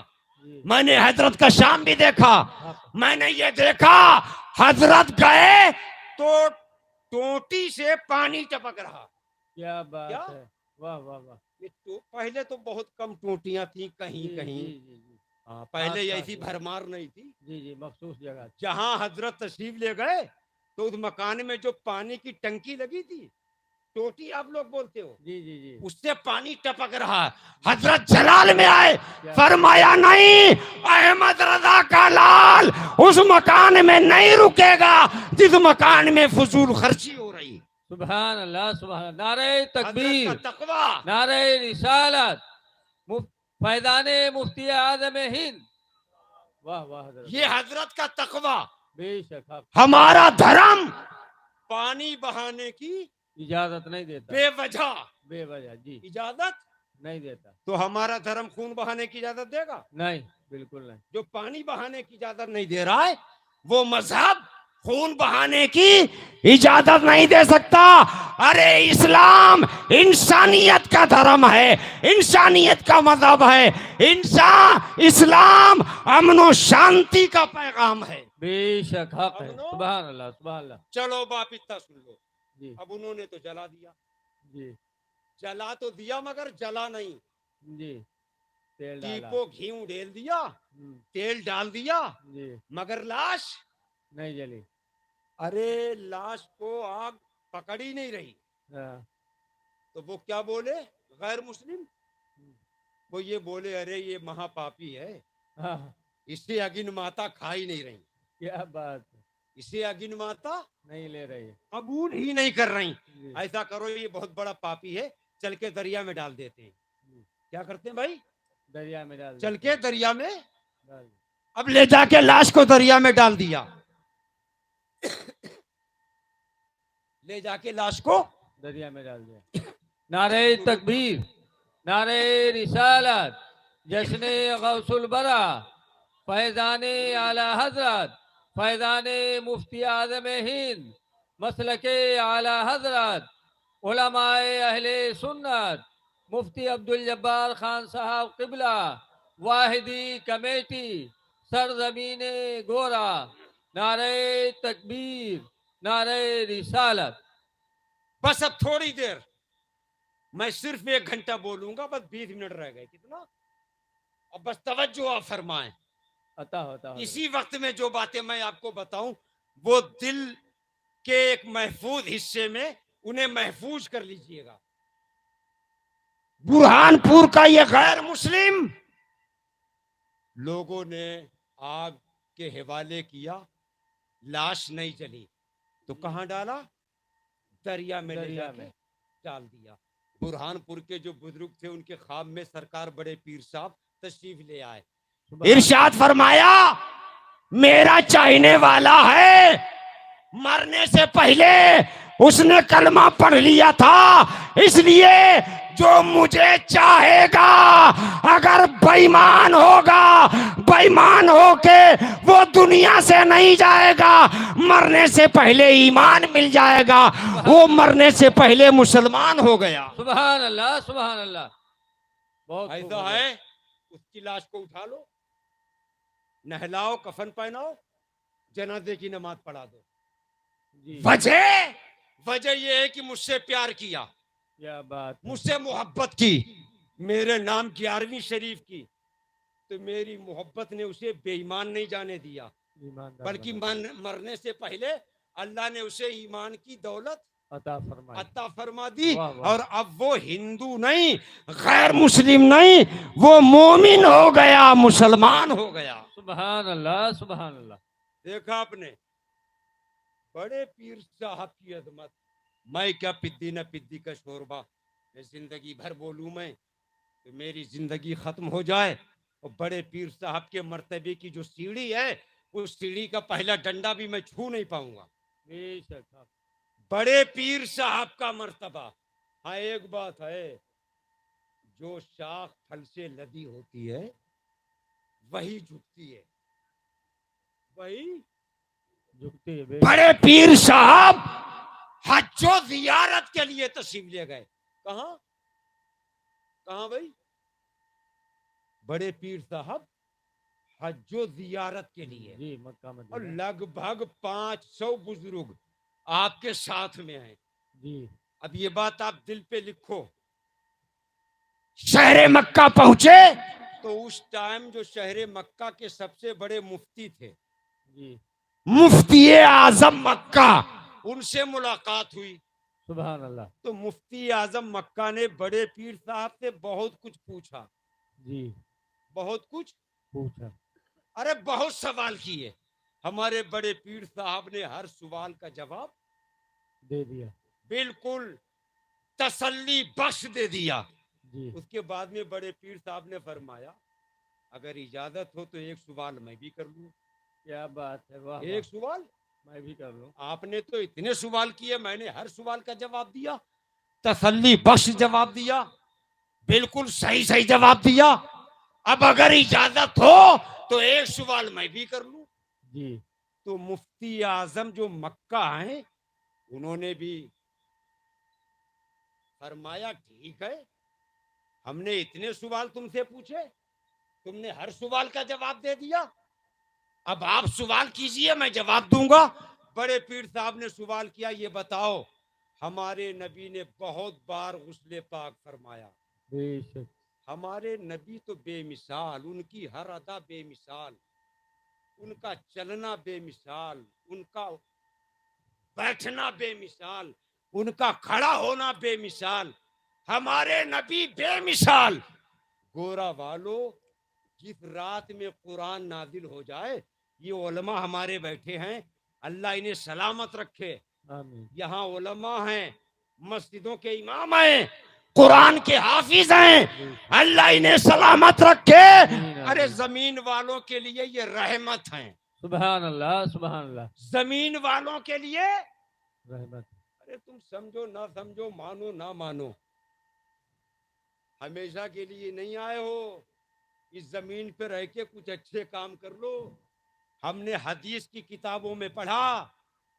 जी। मैंने हजरत का शाम भी देखा। हक। मैंने ये देखा, हजरत गए तो टोटी से पानी टपक रहा। क्या बात क्या? है। वाह वाह वाह। ये तो पहले तो बहुत कम टोटियां थी कहीं जी कहीं। जी जी जी। हाँ, पहले खास ऐसी खास। भरमार नहीं थी। जी जी, मखसूस जगह। जहां हजरत तशरीफ ले गए तो उस मकान में जो पानी की टंकी लगी थी, टोटी आप लोग बोलते हो, जी जी जी। उससे पानी टपक रहा है। हजरत जलाल में आए, क्या फरमाया नहीं, अहमद रजा का लाल उस मकान में नहीं रुकेगा जिस मकान में फजूल खर्ची हो रही। सुभान अल्लाह, सुभान अल्लाह। नारे हजरत का तकबीर, तकवा, नारे रिसालत, फैजाने मुफ्ती आजम हिंद। वाह वाह हजरत। ये हजरत का तकवा। बेशक हक। हमारा धर्म पानी बहाने की इजाजत नहीं देता। बेवजह बेवजह जी इजाजत, नहीं देता। तो हमारा धर्म खून बहाने की इजाजत देगा? नहीं, बिल्कुल नहीं। जो पानी बहाने की इजाजत नहीं दे रहा है, वो मजहब खून बहाने की इजाजत नहीं दे सकता। अरे इस्लाम इंसानियत का धर्म है, इंसानियत का मजहब है। इस्लाम अमन और शांति का पैगाम है। बेशक हक है। अमनो? सुभान अल्लाह, सुभान अल्लाह। चलो बाप इतना सुन लो। जी अब उन्होंने तो जला दिया, जी जला तो दिया मगर जला नहीं। जी। तेल डाला। दीपो घी उड़ेल दिया, हम्म, तेल डाल दिया, जी। मगर लाश, नहीं जली। अरे लाश को आग पकड़ ही नहीं रही। हाँ, तो वो क्या बोले, गैर मुस्लिम, वो ये बोले अरे ये महापापी है, हाँ, इससे अगिन माता खा ही नहीं रही, क्या बात है। इसे अगिन माता नहीं ले रही। कबूल ही नहीं कर रही। जी, ऐसा करो, ये बहुत बड़ा पापी है, चल के दरिया में डाल देते हैं। जी। क्या करते हैं भाई, दरिया में डाल चल देते के दरिया में। हैं। डाल। अब ले जाके लाश को दरिया में डाल दिया, ले जाके लाश को दरिया में डाल दिया। नारे तकबीर, नारे रिसालत, जश्न गौसुल बरा, फैजाने आला हजरत, फैजाने मुफ्ती आजम हिंद, मसलके आला हजरत, उलमाए अहले सुन्नत, मुफ्ती अब्दुल जब्बार खान साहब किबला, वाहिदी कमेटी, सरजमीन गोरा। नारे तकबीर, नारे रिसालत। बस अब थोड़ी देर, मैं सिर्फ 1 घंटा बोलूंगा, बस 20 मिनट रह गए। कितना? अब बस तवज्जो आप फरमाएं। अता होता इसी वक्त में जो बातें मैं आपको बताऊं, वो दिल के एक महफूज हिस्से में उन्हें महफूज कर लीजिएगा। बुरहानपुर का ये गैर मुस्लिम लोगों ने आग के हवाले किया, लाश नहीं जली तो कहां डाला, दरिया में ले दरिया जाके में। डाल दिया। बुरहानपुर के जो बुजुर्ग थे, उनके ख्वाब में सरकार बड़े पीर साहब तशरीफ ले आए। इरशाद फरमाया, मेरा चाहने वाला है, मरने से पहले उसने कलमा पढ़ लिया था, इसलिए जो मुझे चाहेगा, अगर बेईमान होगा, बेईमान होके वो दुनिया से नहीं जाएगा, मरने से पहले ईमान मिल जाएगा। वो मरने से पहले मुसलमान हो गया। सुभान अल्लाह, सुभान अल्लाह। बहुत खूब ऐसा हजरत। है, उसकी लाश को उठा लो, नहलाओ, कफन पहनाओ, जनाजे की नमाज पढ़ा दो। जी, वजह यह है कि मुझसे प्यार किया, क्या बात है। मुझसे मोहब्बत की, मेरे नाम की 11वीं शरीफ की, तो मेरी मोहब्बत ने उसे बेईमान नहीं जाने दिया, ईमानदार बल्कि मरने से पहले अल्लाह ने उसे ईमान की दौलत अता फरमाए। अता फरमा दी। वाह, वाह। और अब वो हिंदू नहीं, गैर मुस्लिम नहीं, वो मोमिन हो गया, मुसलमान हो गया। सुभान अल्लाह, सुभान अल्लाह। देखा आपने, बड़े पीर साहब की अजमत। मैं क्या पिद्दी न पिद्दी का शोरबा, मैं जिंदगी भर बोलूं मैं तो मेरी जिंदगी खत्म हो जाए, और बड़े पीर साहब के मर्तबे की जो सीढ़ी है, उस सीढ़ी का पहला डंडा भी मैं छू नहीं पाऊंगा। बेशक हक। बड़े पीर साहब का मर्तबा। हाँ, एक बात है, जो शाख फल से लदी होती है वही झुकती है, वही। झुकती है बेशक। बड़े पीर साहब हज्जो जियारत के लिए तशरीफ ले गए। कहा कहा भाई? बड़े पीर साहब हज्जो जियारत के लिए, जी मक्का और मदीना। लगभग 500 बुजुर्ग आपके साथ में हैं। जी अब ये बात आप दिल पे लिखो। शहरे मक्का पहुंचे तो उस टाइम जो शहरे मक्का के सबसे बड़े मुफ्ती थे, जी मुफ्ती आजम मक्का, उनसे मुलाकात हुई। सुभान अल्लाह। तो मुफ्ती आजम मक्का ने बड़े पीर साहब से बहुत कुछ पूछा, जी बहुत कुछ, पूछा। अरे बहुत सवाल किए। हमारे बड़े पीर साहब ने हर सवाल का जवाब दे दिया। बिल्कुल तसल्ली बख्श दे दिया। जी उसके बाद में बड़े पीर साहब ने फरमाया, अगर इजाजत हो तो एक सवाल मैं भी कर लूं। क्या बात है, वाह वाह। एक सवाल? मैं भी कर लूं। आपने तो इतने सवाल किए, मैंने हर सवाल का जवाब दिया, तसल्ली बख्श जवाब दिया, बिल्कुल सही सही जवाब दिया। अब अगर इजाजत हो तो एक सवाल मैं भी कर लूं। जी तो मुफ्ती आजम जो मक्का हैं, उन्होंने भी फरमाया, ठीक है, हमने इतने सवाल तुमसे पूछे, तुमने हर सवाल का जवाब दे दिया, अब आप सवाल कीजिए, मैं जवाब दूंगा। बड़े पीर साहब ने सवाल किया, ये बताओ, हमारे नबी ने बहुत बार गुस्ले पाक फरमाया। बेशक। हमारे नबी तो बेमिसाल, उनकी हर अदा बेमिसाल, उनका चलना बेमिसाल, उनका बैठना बेमिसाल, उनका खड़ा होना बेमिसाल, हमारे नबी बेमिसाल। गोरा वालों, जिस रात में कुरान नाजिल हो जाए, ये उलमा हमारे बैठे हैं, अल्लाह इन्हें सलामत रखे। आमीन। यहाँ उलमा हैं, मस्जिदों के इमाम हैं, कुरान के हाफिज हैं, अल्लाह इन्हें सलामत रखे। अरे जमीन वालों के लिए ये रहमत हैं, सुभान अल्लाह, सुभान अल्लाह। जमीन वालों के लिए रहमत। अरे तुम समझो ना समझो, मानो ना मानो, हमेशा के लिए नहीं आए हो। इस जमीन पे रह के कुछ अच्छे काम कर लो। हमने हदीस की किताबों में पढ़ा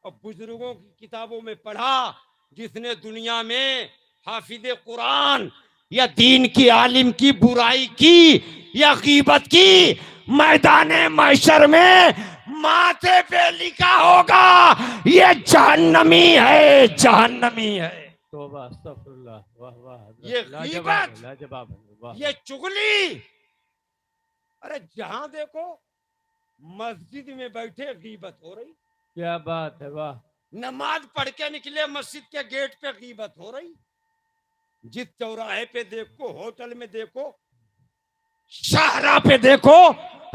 और बुजुर्गों की किताबों में पढ़ा, जिसने दुनिया में हाफिज कुरान या दीन की आलिम की बुराई की या गीबत की, मैदान महशर में माथे पे लिखा होगा, ये जहन्नमी है, जहन्नमी है। तौबा अस्तगफिरुल्लाह। वाह वाह हजरत। ये लाजवाब गीबत, है, लाजवाब है। वाह ये चुगली। अरे जहां देखो मस्जिद में बैठे गीबत हो रही, क्या बात है, वाह। नमाज पढ़ के निकले मस्जिद के गेट पे गीबत हो रही, जिस चौराहे पे देखो, होटल में देखो, शाहरा पे देखो,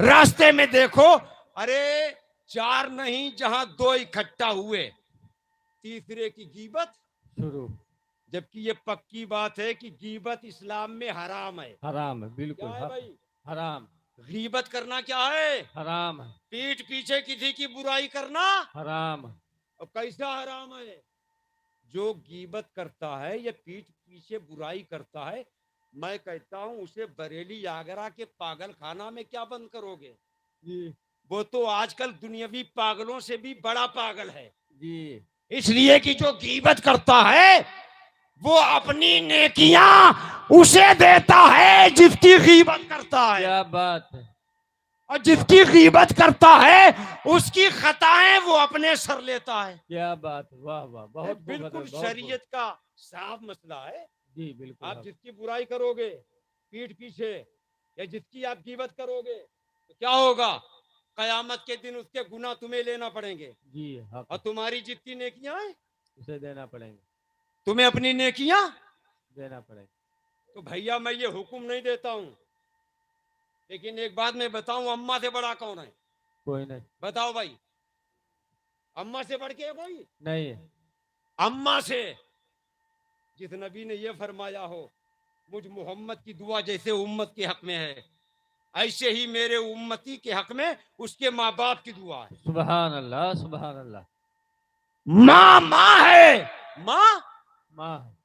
रास्ते में देखो, अरे चार नहीं, जहां दो इकट्ठा हुए, तीसरे की गीबत शुरू। जबकि ये पक्की बात है कि गीबत इस्लाम में हराम है। हराम है, क्या बिल्कुल है भाई? हराम। गीबत करना क्या है? हराम है, पीठ पीछे किसी की बुराई करना। हराम है। और कैसा हराम है? जो गीबत करता है या पीठ पीछे बुराई करता है, मैं कहता हूं उसे बरेली आगरा के पागल खाना में क्या बंद करोगे? जी वो तो आजकल दुनियावी पागलों से भी बड़ा पागल है। जी इसलिए कि जो गीबत करता है वो अपनी नेकियां उसे देता है जिसकी गीबत करता है, क्या बात है। और जिसकी गीबत करता है उसकी खताएं वो अपने सर लेता है। क्या बात है, वाह वाह। बहुत खूब बिल्कुल हजरत, बहुत शरीयत का साफ मसला है। खूब। जी बिल्कुल आप हक। जिसकी बुराई करोगे पीठ पीछे, या जिसकी आप गीबत करोगे, तो क्या होगा? कयामत के दिन उसके गुनाह तुम्हें लेना पड़ेंगे, जी हक। और तुम्हारी जितनी नेकियां हैं उसे देना पड़ेगा, तुम्हें अपनी नेकियां। देना पड़ेगा। तो भैया मैं ये हुक्म नहीं देता हूं, लेकिन एक बात मैं बताऊं, अम्मा से बड़ा कौन है? कोई नहीं। बताओ भाई, अम्मा से बढ़ के है कोई? नहीं है। अम्मा से। जिस नबी ने ये फरमाया हो, मुझ मोहम्मद की दुआ जैसे उम्मत के हक में है, ऐसे ही मेरे उम्मती के हक में उसके माँ बाप की दुआ है। सुभान अल्लाह, सुभान अल्लाह। माँ माँ है, माँ माँ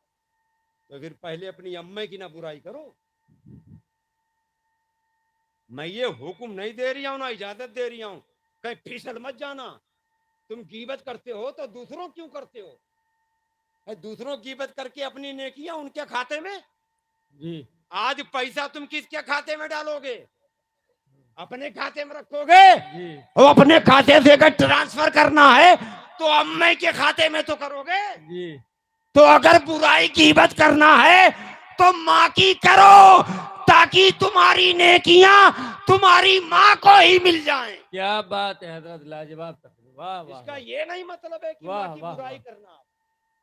तो फिर पहले अपनी अम्मा की ना बुराई करो। मैं ये हुक्म नहीं दे रही हूं ना इजाजत दे रही हूं, कहीं फिसल मत जाना। तुम गीबत करते हो तो दूसरों क्यों करते हो? दूसरों गीबत करके अपनी नेकियां उनके खाते में। जी आज पैसा तुम किसके खाते में डालोगे? अपने खाते में रखोगे? जी वो अपने खाते से अगर ट्रांसफर करना है तो अम्मे के खाते में तो करोगे। जी तो अगर बुराई गीबत करना है तो माँ की करो, ताकि तुम्हारी नेकियां तुम्हारी माँ को ही मिल जाएं। क्या बात है हजरत, लाजवाब तकरीर, वाह वाह इसका वाह, ये नहीं मतलब है कि वाह, माँ की वाह, बुराई वाह। करना,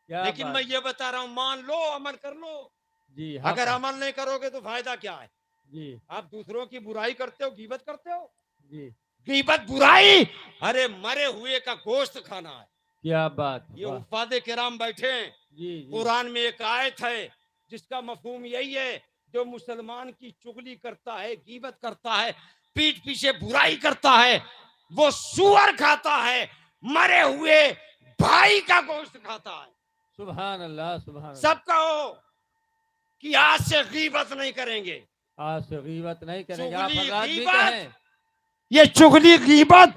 क्या लेकिन बात। मैं ये बता रहा हूं, मान लो, अमल कर लो। जी अगर हक है। अमल नहीं करोगे तो फायदा क्या है? जी आप दूसरों की बुराई करते हो, गीबत करते हो। जी गीबत बुराई, अरे मरे हुए का गोश्त खाना है। क्या बात है, ये वाह। उफादे किराम बैठे हैं। जी जी कुरान में एक आयत है जिसका मफहूम यही है, जो मुसलमान की चुगली करता है, गीबत करता है, पीठ पीछे बुराई करता है, वो सुअर खाता है, मरे हुए भाई का गोश्त खाता है। सुभान अल्लाह, सुभान अल्लाह। सब कहो कि आज से गीबत नहीं करेंगे, आज से गीबत नहीं करेंगे, आप चुगली हजरात भी गीबत, कहें। ये चुगली गीबत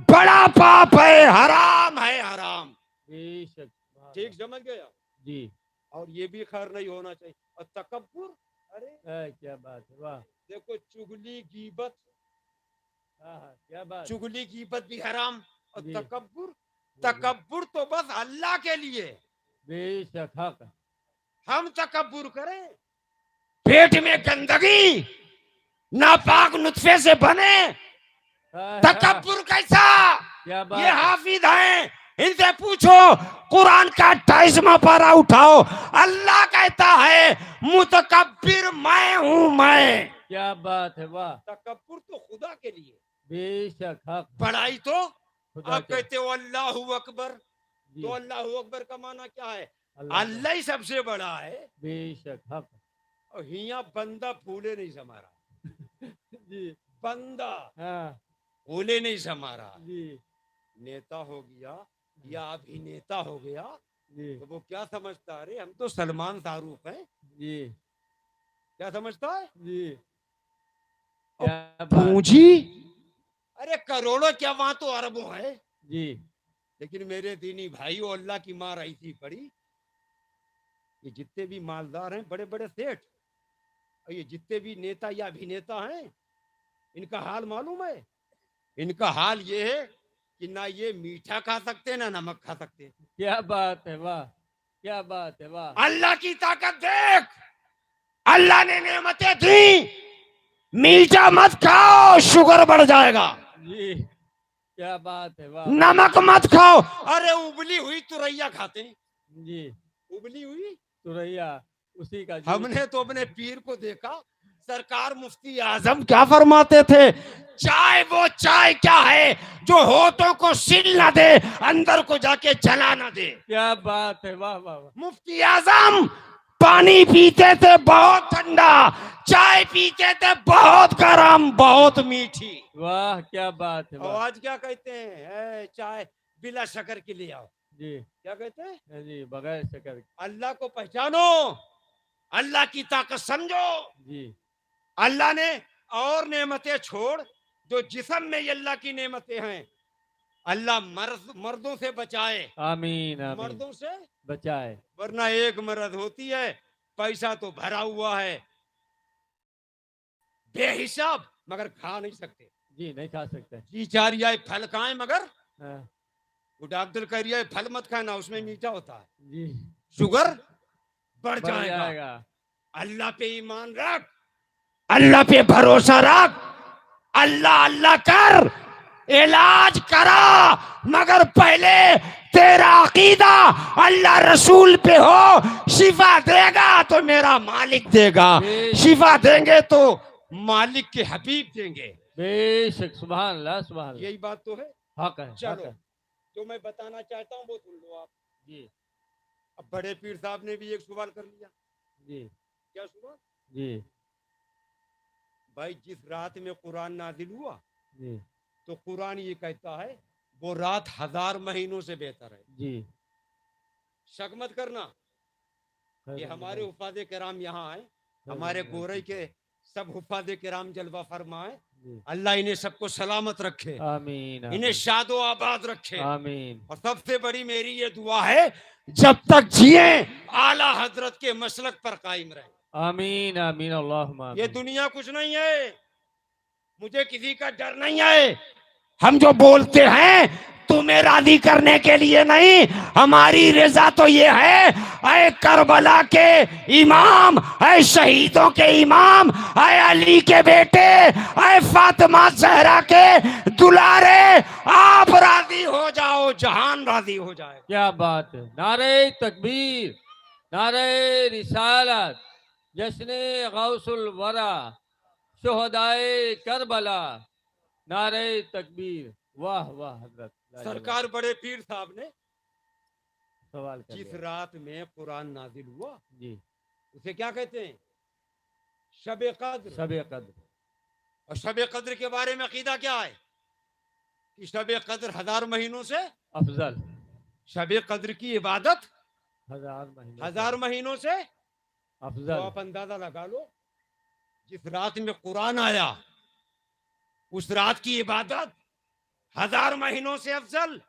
बड़ा पाप है, हराम है, हराम। बेशक, सुभान ठीक अल्लाह। समझ गया? जी और ये भी खैर नहीं होना चाहिए। और तकब्बुर, अरे क्या बात है, वाह। देखो, चुगली गीबत, हाँ हाँ, क्या बात। चुगली गीबत भी हराम, और जी तकब्बुर, जी, तकब्बुर तो बस अल्लाह के लिए। बेशक हक। हम तकब्बुर करें, पेट में गंदगी नापाक नुतफे से बने, तकब्बुर कैसा? क्या बात ये है। हाफिज हैं, इनसे पूछो, कुरान का 28वां पारा उठाओ, अल्लाह कहता है मुतकब्बिर मैं हूं, मैं। क्या बात है, वाह। तकब्बुर तो खुदा के लिए, बेशक हक। बड़ाई तो खुदा आप के। कहते हो अल्लाहू अकबर, जी तो अल्लाहू अकबर का माना क्या है? अल्लाह का। अल्लाह ही सबसे बड़ा है। बेशक हक। और हिया बंदा फूले नहीं समारा, जी बंदा हाँ फूले नहीं समारा। जी नेता हो गया या अभिनेता हो गया जी तो वो क्या समझता है? अरे हम तो सलमान शाहरुख हैं, जी क्या समझता है? जी और क्या बात। पूंजी, अरे करोड़ों क्या, वहां तो अरबों है। जी लेकिन मेरे दीनी भाइयों, अल्लाह की मार ऐसी पड़ी, ये जितने भी मालदार हैं, बड़े बड़े सेठ, और ये जितने भी नेता या अभिनेता हैं, इनका हाल मालूम है? इनका हाल ये है कि ना ये मीठा खा सकते ना नमक खा सकते। क्या बात है, वाह। क्या बात है, वाह। अल्लाह की ताकत देख, अल्लाह ने नेमतें दी, मीठा मत खाओ, शुगर बढ़ जाएगा। जी क्या बात है, वाह। नमक मत खाओ, अरे उबली हुई तुरैया खाते हैं, जी उबली हुई। तुरैया, उसी का जूस। हमने तो अपने पीर को देखा, सरकार मुफ्ती आजम क्या फरमाते थे, चाय वो चाय क्या है जो होठों को सिल ना दे, अंदर को जाके जला ना दे। क्या बात है, वाह वाह वाह। मुफ्ती आजम पानी पीते थे बहुत ठंडा, चाय पीते थे बहुत गरम, बहुत मीठी। वाह क्या बात है, और वाह। आज क्या कहते हैं, "ए, चाय बिला शक्कर के ले आओ"। जी क्या कहते हैं? जी, बगैर शक्कर के। अल्लाह को पहचानो, अल्लाह की ताकत समझो। जी अल्लाह ने और नेमतें छोड़, जो जिस्म में ये अल्लाह की नेमतें हैं, अल्लाह मर्दों से बचाए, आमीन आमीन। मर्दों से, बचाए। वरना एक मर्द होती है, पैसा तो भरा हुआ है बेहिसाब, मगर खा नहीं सकते। जी नहीं खा सकते। जी चाह रही है फल खाएं, मगर हाँ, वो डॉक्टर कह रही है फल मत खाना, उसमें मीठा होता है, जी शुगर बढ़ बढ़ जाएगा। जाएगा। अल्लाह पे ईमान रख, अल्लाह पे भरोसा रख, अल्लाह अल्लाह कर, इलाज करा, मगर पहले तेरा अकीदा अल्लाह रसूल पे हो। शिफा देगा तो मेरा मालिक देगा, शिफा देंगे तो मालिक के हबीब देंगे। बेशक, सुभान अल्लाह, सुभान अल्लाह। यही बात तो है। हक है, हक चलो, है। जो मैं बताना चाहता हूँ वो सुन लो आप। जी अब बड़े पीर साहब ने भी एक सवाल कर लिया। जी क्या सवाल? जी भाई जिस रात में कुरान नाजिल हुआ जी तो कुरान ये कहता है वो रात 1000 महीनों से बेहतर है। जी शक मत करना, ये हमारे हुफाज़े किराम यहाँ आए, हमारे गोरई के सब हुफाज़े किराम जलवा फरमाए, जी अल्लाह इन्हें सबको सलामत रखे, आमीन इन्हें आमीन शादो आबाद रखे। आमीन और सबसे बड़ी मेरी ये दुआ है जब तक जिए आला हजरत के मसलक पर कायम रहे। आमीन आमीन अल्लाहुम्मा ये आमीन। दुनिया कुछ नहीं है, मुझे किसी का डर नहीं है। हम जो बोलते हैं तुम्हें राजी करने के लिए नहीं, हमारी रजा तो ये है, ऐ करबला के इमाम, ऐ शहीदों के इमाम, ऐ अली के बेटे, ऐ फातिमा जहरा के दुलारे, आप राजी हो जाओ, जहान राजी हो जाए। क्या बात है। नारे तकबीर, नारे रिसालत, जश्ने गौसुल वरा, शुहदाए करबला, नारे तकबीर। वाह वाह हजरत लाजवाब। सरकार बड़े पीर साहब ने सवाल कर जिस लिया। रात में कुरान नाजिल हुआ जी उसे क्या कहते हैं? शब कद्र। शब कद्र। और शब कद्र के बारे में अकीदा क्या है कि शब कद्र 1000 महीनों से अफजल। शब कद्र की इबादत 1000 महीने 1000 महीनों से। तो अफजल। आप अंदाजा लगा लो, जिस रात में कुरान आया उस रात की इबादत 1000 महीनों से अफजल।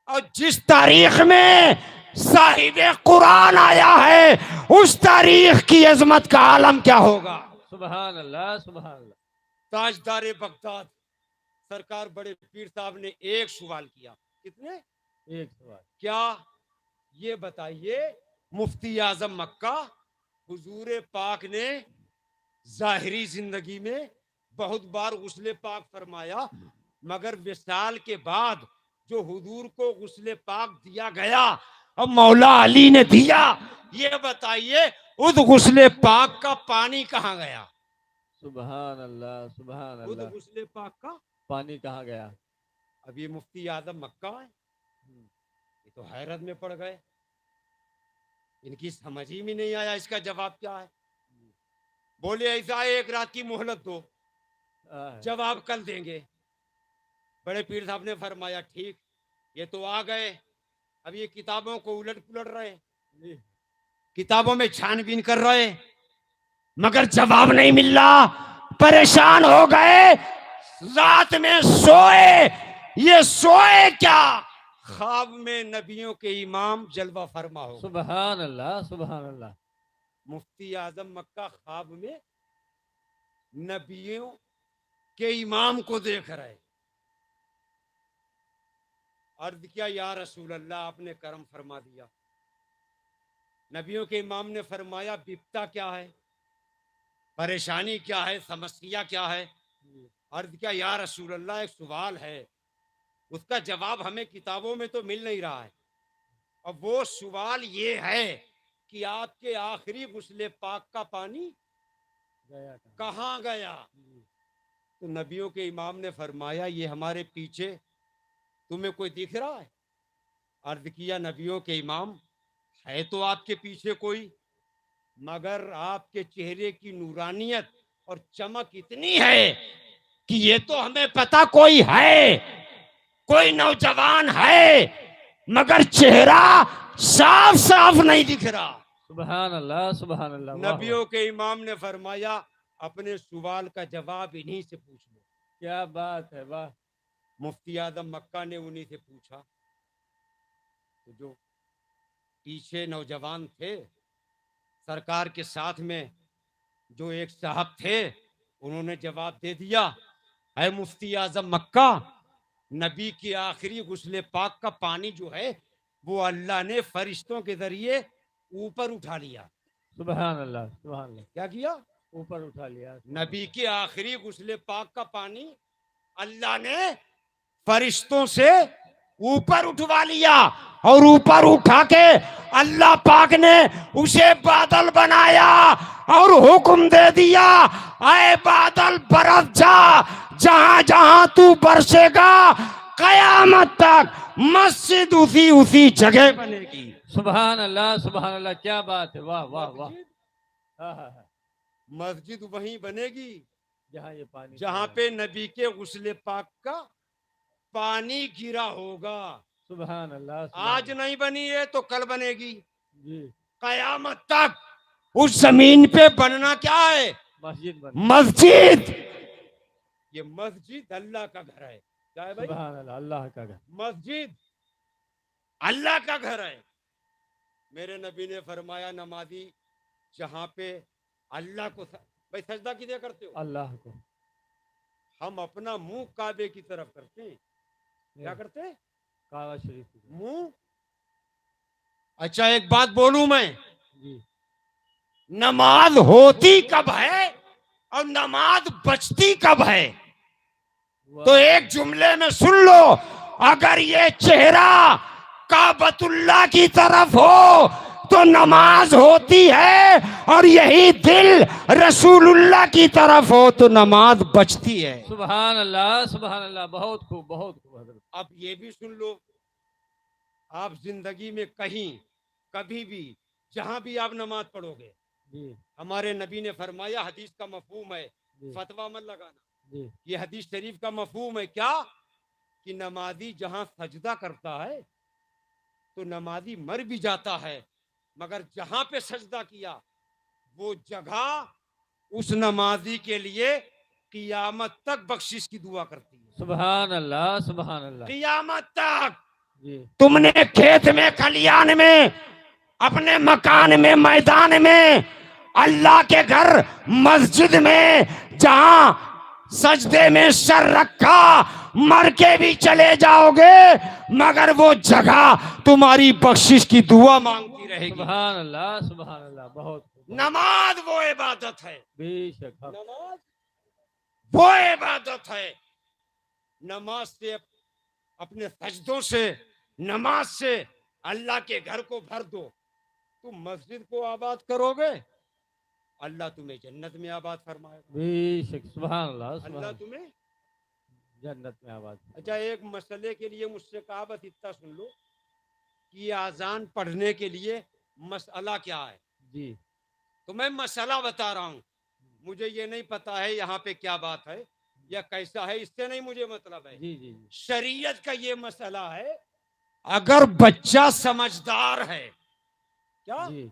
और जिस तारीख में साहिब कुरान आया है उस तारीख की अजमत का आलम क्या होगा। सुभान अल्लाह सुभान अल्लाह। ताजदार बगदाद सरकार बड़े पीर साहब ने एक सवाल किया। कितने? एक सवाल। क्या ये बताइए, मुफ्ती आजम मक्का हुजूर पाक ने जाहिरी जिंदगी में बहुत बार गुस्ले पाक फरमाया, मगर विसाल के बाद जो हुजूर को गुस्ले पाक दिया गया और मौला अली ने दिया, ये बताइए उस गुस्ले पाक का पानी कहाँ गया? सुभान अल्लाह सुभान उस अल्लाह। गुस्ले पाक का पानी कहाँ गया? अब ये मुफ्ती आजम मक्का है, ये तो हैरत में पड़ गए, इनकी समझ ही में नहीं आया इसका जवाब क्या है। बोले ऐसा है, एक रात की मोहलत दो, जवाब कल देंगे। बड़े पीर साहब ने फरमाया ठीक, ये तो आ गए, अब ये किताबों को उलट पुलट रहे, किताबों में छानबीन कर रहे, मगर जवाब नहीं मिल रहा। परेशान हो गए, रात में सोए, ये सोए क्या? ख्वाब में नबियों के इमाम जलवा फरमा हो। सुभान अल्लाह सुभान अल्लाह। मुफ्ती आजम मक्का ख्वाब में नबियों के इमाम को देख रहे। अर्ज किया या रसूल अल्लाह, आपने करम फरमा दिया। नबियों के इमाम ने फरमाया बिपता क्या है, परेशानी क्या है, समस्या क्या है? अर्ज किया या रसूल अल्लाह, एक सवाल है, उसका जवाब हमें किताबों में तो मिल नहीं रहा है। अब वो सवाल ये है कि आपके आखिरी गुस्ले पाक का पानी गया कहाँ गया? तो नबियों के इमाम ने फरमाया ये हमारे पीछे, तुम्हें कोई दिख रहा है? अर्ज किया नबियों के इमाम, है तो आपके पीछे कोई, मगर आपके चेहरे की नूरानियत और चमक इतनी है कि ये तो हमें पता कोई है, कोई नौजवान है, मगर चेहरा साफ साफ नहीं दिख रहा। सुभान अल्लाह सुभान अल्लाह। वाह, नबियों के इमाम ने फरमाया अपने सवाल का जवाब इन्हीं से पूछ लो। क्या बात है, वाह। मुफ्ती आजम मक्का ने उन्हीं से पूछा। तो जो पीछे नौजवान थे सरकार के साथ में जो एक साहब थे, उन्होंने जवाब दे दिया, है मुफ्ती आजम मक्का, नबी के आखिरी गुस्ले पाक का पानी जो है वो अल्लाह ने फरिश्तों के जरिए ऊपर उठा लिया। सुभान अल्लाह सुभान अल्लाह। क्या किया? ऊपर उठा लिया। नबी के आखिरी गुस्ले पाक का पानी अल्लाह ने फरिश्तों से ऊपर उठवा लिया, और ऊपर उठा के अल्लाह पाक ने उसे बादल बनाया और हुक्म दे दिया, ऐ बादल बरस जा, जहां जहां तू बरसेगा कयामत तक मस्जिद उसी उसी जगह बनेगी। सुभान अल्लाह सुभान अल्लाह। क्या बात है, वाह वाह वाह। हाँ हाँ हाँ। मस्जिद वहीं बनेगी जहाँ ये पानी जहाँ पे नबी के गुस्ले पाक का पानी गिरा होगा। सुभान अल्लाह आज नहीं बनी है तो कल बनेगी, जी कयामत तक उस जमीन पे बनना क्या है? मस्जिद बन मस्जिद। ये मस्जिद अल्लाह का घर है। क्या है भाई? सुभान अल्लाह अल्लाह का घर मस्जिद अल्लाह का घर है। मेरे नबी ने फरमाया नमाजी जहाँ पे अल्लाह को भाई सजदा किधर करते हो? अल्लाह को हम अपना मुंह काबे की तरफ करते हैं। क्या करते हैं? काबा शरीफ की तरफ। मुंह। अच्छा एक बात बोलूं मैं, जी नमाज होती कब है और नमाज बचती कब है? तो एक जुमले में सुन लो, अगर ये चेहरा काबतुल्लाह की तरफ हो तो नमाज होती है, और यही दिल रसूलुल्लाह की तरफ हो तो नमाज बचती है। सुभान अल्लाह बहुत खूब हजरत। अब ये भी सुन लो, आप जिंदगी में कहीं कभी भी जहां भी आप नमाज पढ़ोगे, जी हमारे नबी ने फरमाया, हदीस का मफहूम है, जी फतवा मत लगाना, जी ये हदीस शरीफ का मफहूम है क्या कि नमाजी जहां सजदा करता है तो नमाजी मर भी जाता है, मगर जहां पे सजदा किया वो जगह उस नमाजी के लिए कियामत तक बख्शिश की दुआ करती है। सुभान अल्लाह कियामत तक। जी तुमने खेत में, खलियान में, अपने मकान में, मैदान में, अल्लाह के घर मस्जिद में जहां सजदे में सर रखा, मर के भी चले जाओगे मगर वो जगह तुम्हारी बख्शिश की दुआ मांगती रहेगी। सुभान अल्लाह बहुत खूब। नमाज वो इबादत है, बेशक हक। नमाज वो इबादत है। नमाज से, अपने सजदों से, नमाज से अल्लाह के घर को भर दो। तुम मस्जिद को आबाद करोगे, अल्लाह तुम्हें जन्नत में आबाद फरमाएगा। बेशक सुभान अल्लाह अल्लाह तुम्हें जन्नत में आबाद। अच्छा एक मसले के लिए मुझसे कहा, बस इतना सुन लो कि आजान पढ़ने के लिए मसला क्या है। जी तो मैं मसला बता रहा हूँ, मुझे ये नहीं पता है यहाँ पे क्या बात है या कैसा है, इससे नहीं मुझे मतलब है। जी जी जी शरीयत का ये मसला है, अगर बच्चा समझदार है, क्या जी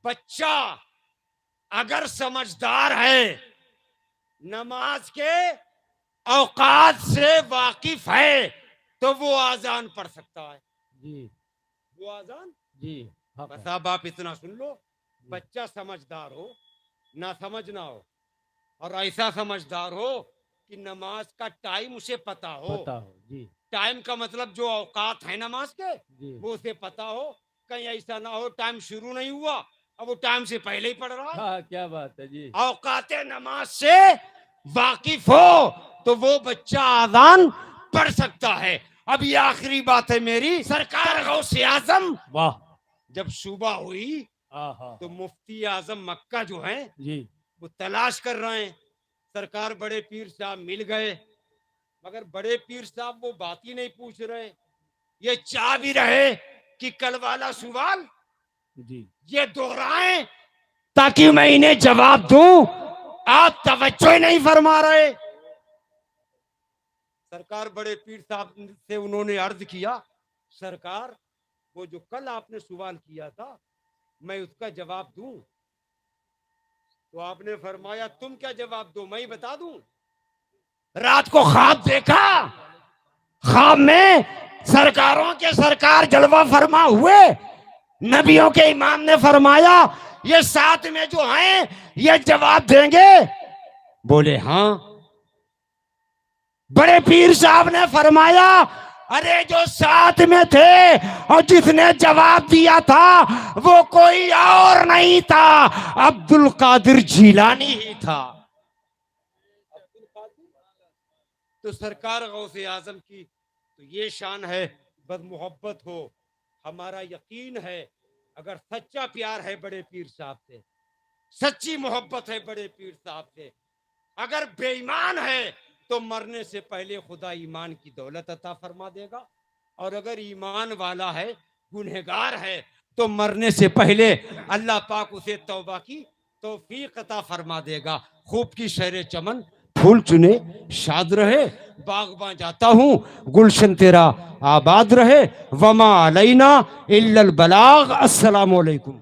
बच्चा अगर समझदार है, नमाज के औकात से वाकिफ है, तो वो आजान पढ़ सकता है। जी वो आजान, जी हक है। बस अब आप इतना सुन लो, बच्चा समझदार हो, ना समझ ना हो, और ऐसा समझदार हो कि नमाज का टाइम उसे पता हो। पता हो जी टाइम का मतलब जो औकात है नमाज के, जी वो उसे पता हो। कहीं ऐसा ना हो टाइम शुरू नहीं हुआ, अब वो टाइम से पहले ही पढ़ रहा है। हाँ क्या बात है जी। औकाते नमाज से वाकिफ हो तो वो बच्चा आजान पढ़ सकता है। अब ये आखिरी बात है मेरी, सरकार गौसे आजम वाह जब सुबह हुई हाँ तो मुफ्ती आजम मक्का जो है जी वो तलाश कर रहे हैं। सरकार बड़े पीर साहब मिल गए, मगर बड़े पीर साहब वो बात ही नहीं पूछ रहे। ये चाह भी रहे कि कल वाला सवाल जी ये दोहराएं ताकि मैं इन्हें जवाब दूं, आप तवज्जो ही नहीं फरमा रहे। सरकार बड़े पीर साहब से उन्होंने अर्ज किया, सरकार वो जो कल आपने सवाल किया था मैं उसका जवाब दूं? तो आपने फरमाया तुम क्या जवाब दो, मैं ही बता दूं। रात को ख्वाब देखा, ख्वाब में सरकारों के सरकार जलवा फरमा हुए, नबियों के इमाम ने फरमाया ये साथ में जो हैं ये जवाब देंगे। बोले हाँ। बड़े पीर साहब ने फरमाया अरे जो साथ में थे और जिसने जवाब दिया था वो कोई और नहीं था, अब्दुल कादिर जिलानी ही था। तो सरकार गौसे आजम की तो ये शान है, बद मोहब्बत हो। हमारा यकीन है अगर सच्चा प्यार है बड़े पीर साहब से, सच्ची मोहब्बत है बड़े पीर साहब से, अगर बेईमान है तो मरने से पहले खुदा ईमान की दौलत अता फरमा देगा, और अगर ईमान वाला है, गुनहगार है, तो मरने से पहले अल्लाह पाक उसे तौबा की तौफीक अता फरमा देगा। खूब की शहर चमन फूल चुने शाद रहे, बागबां जाता हूँ गुलशन तेरा आबाद रहे। वमा अलैना इल्लल बलाग। अस्सलामु अलैकुम।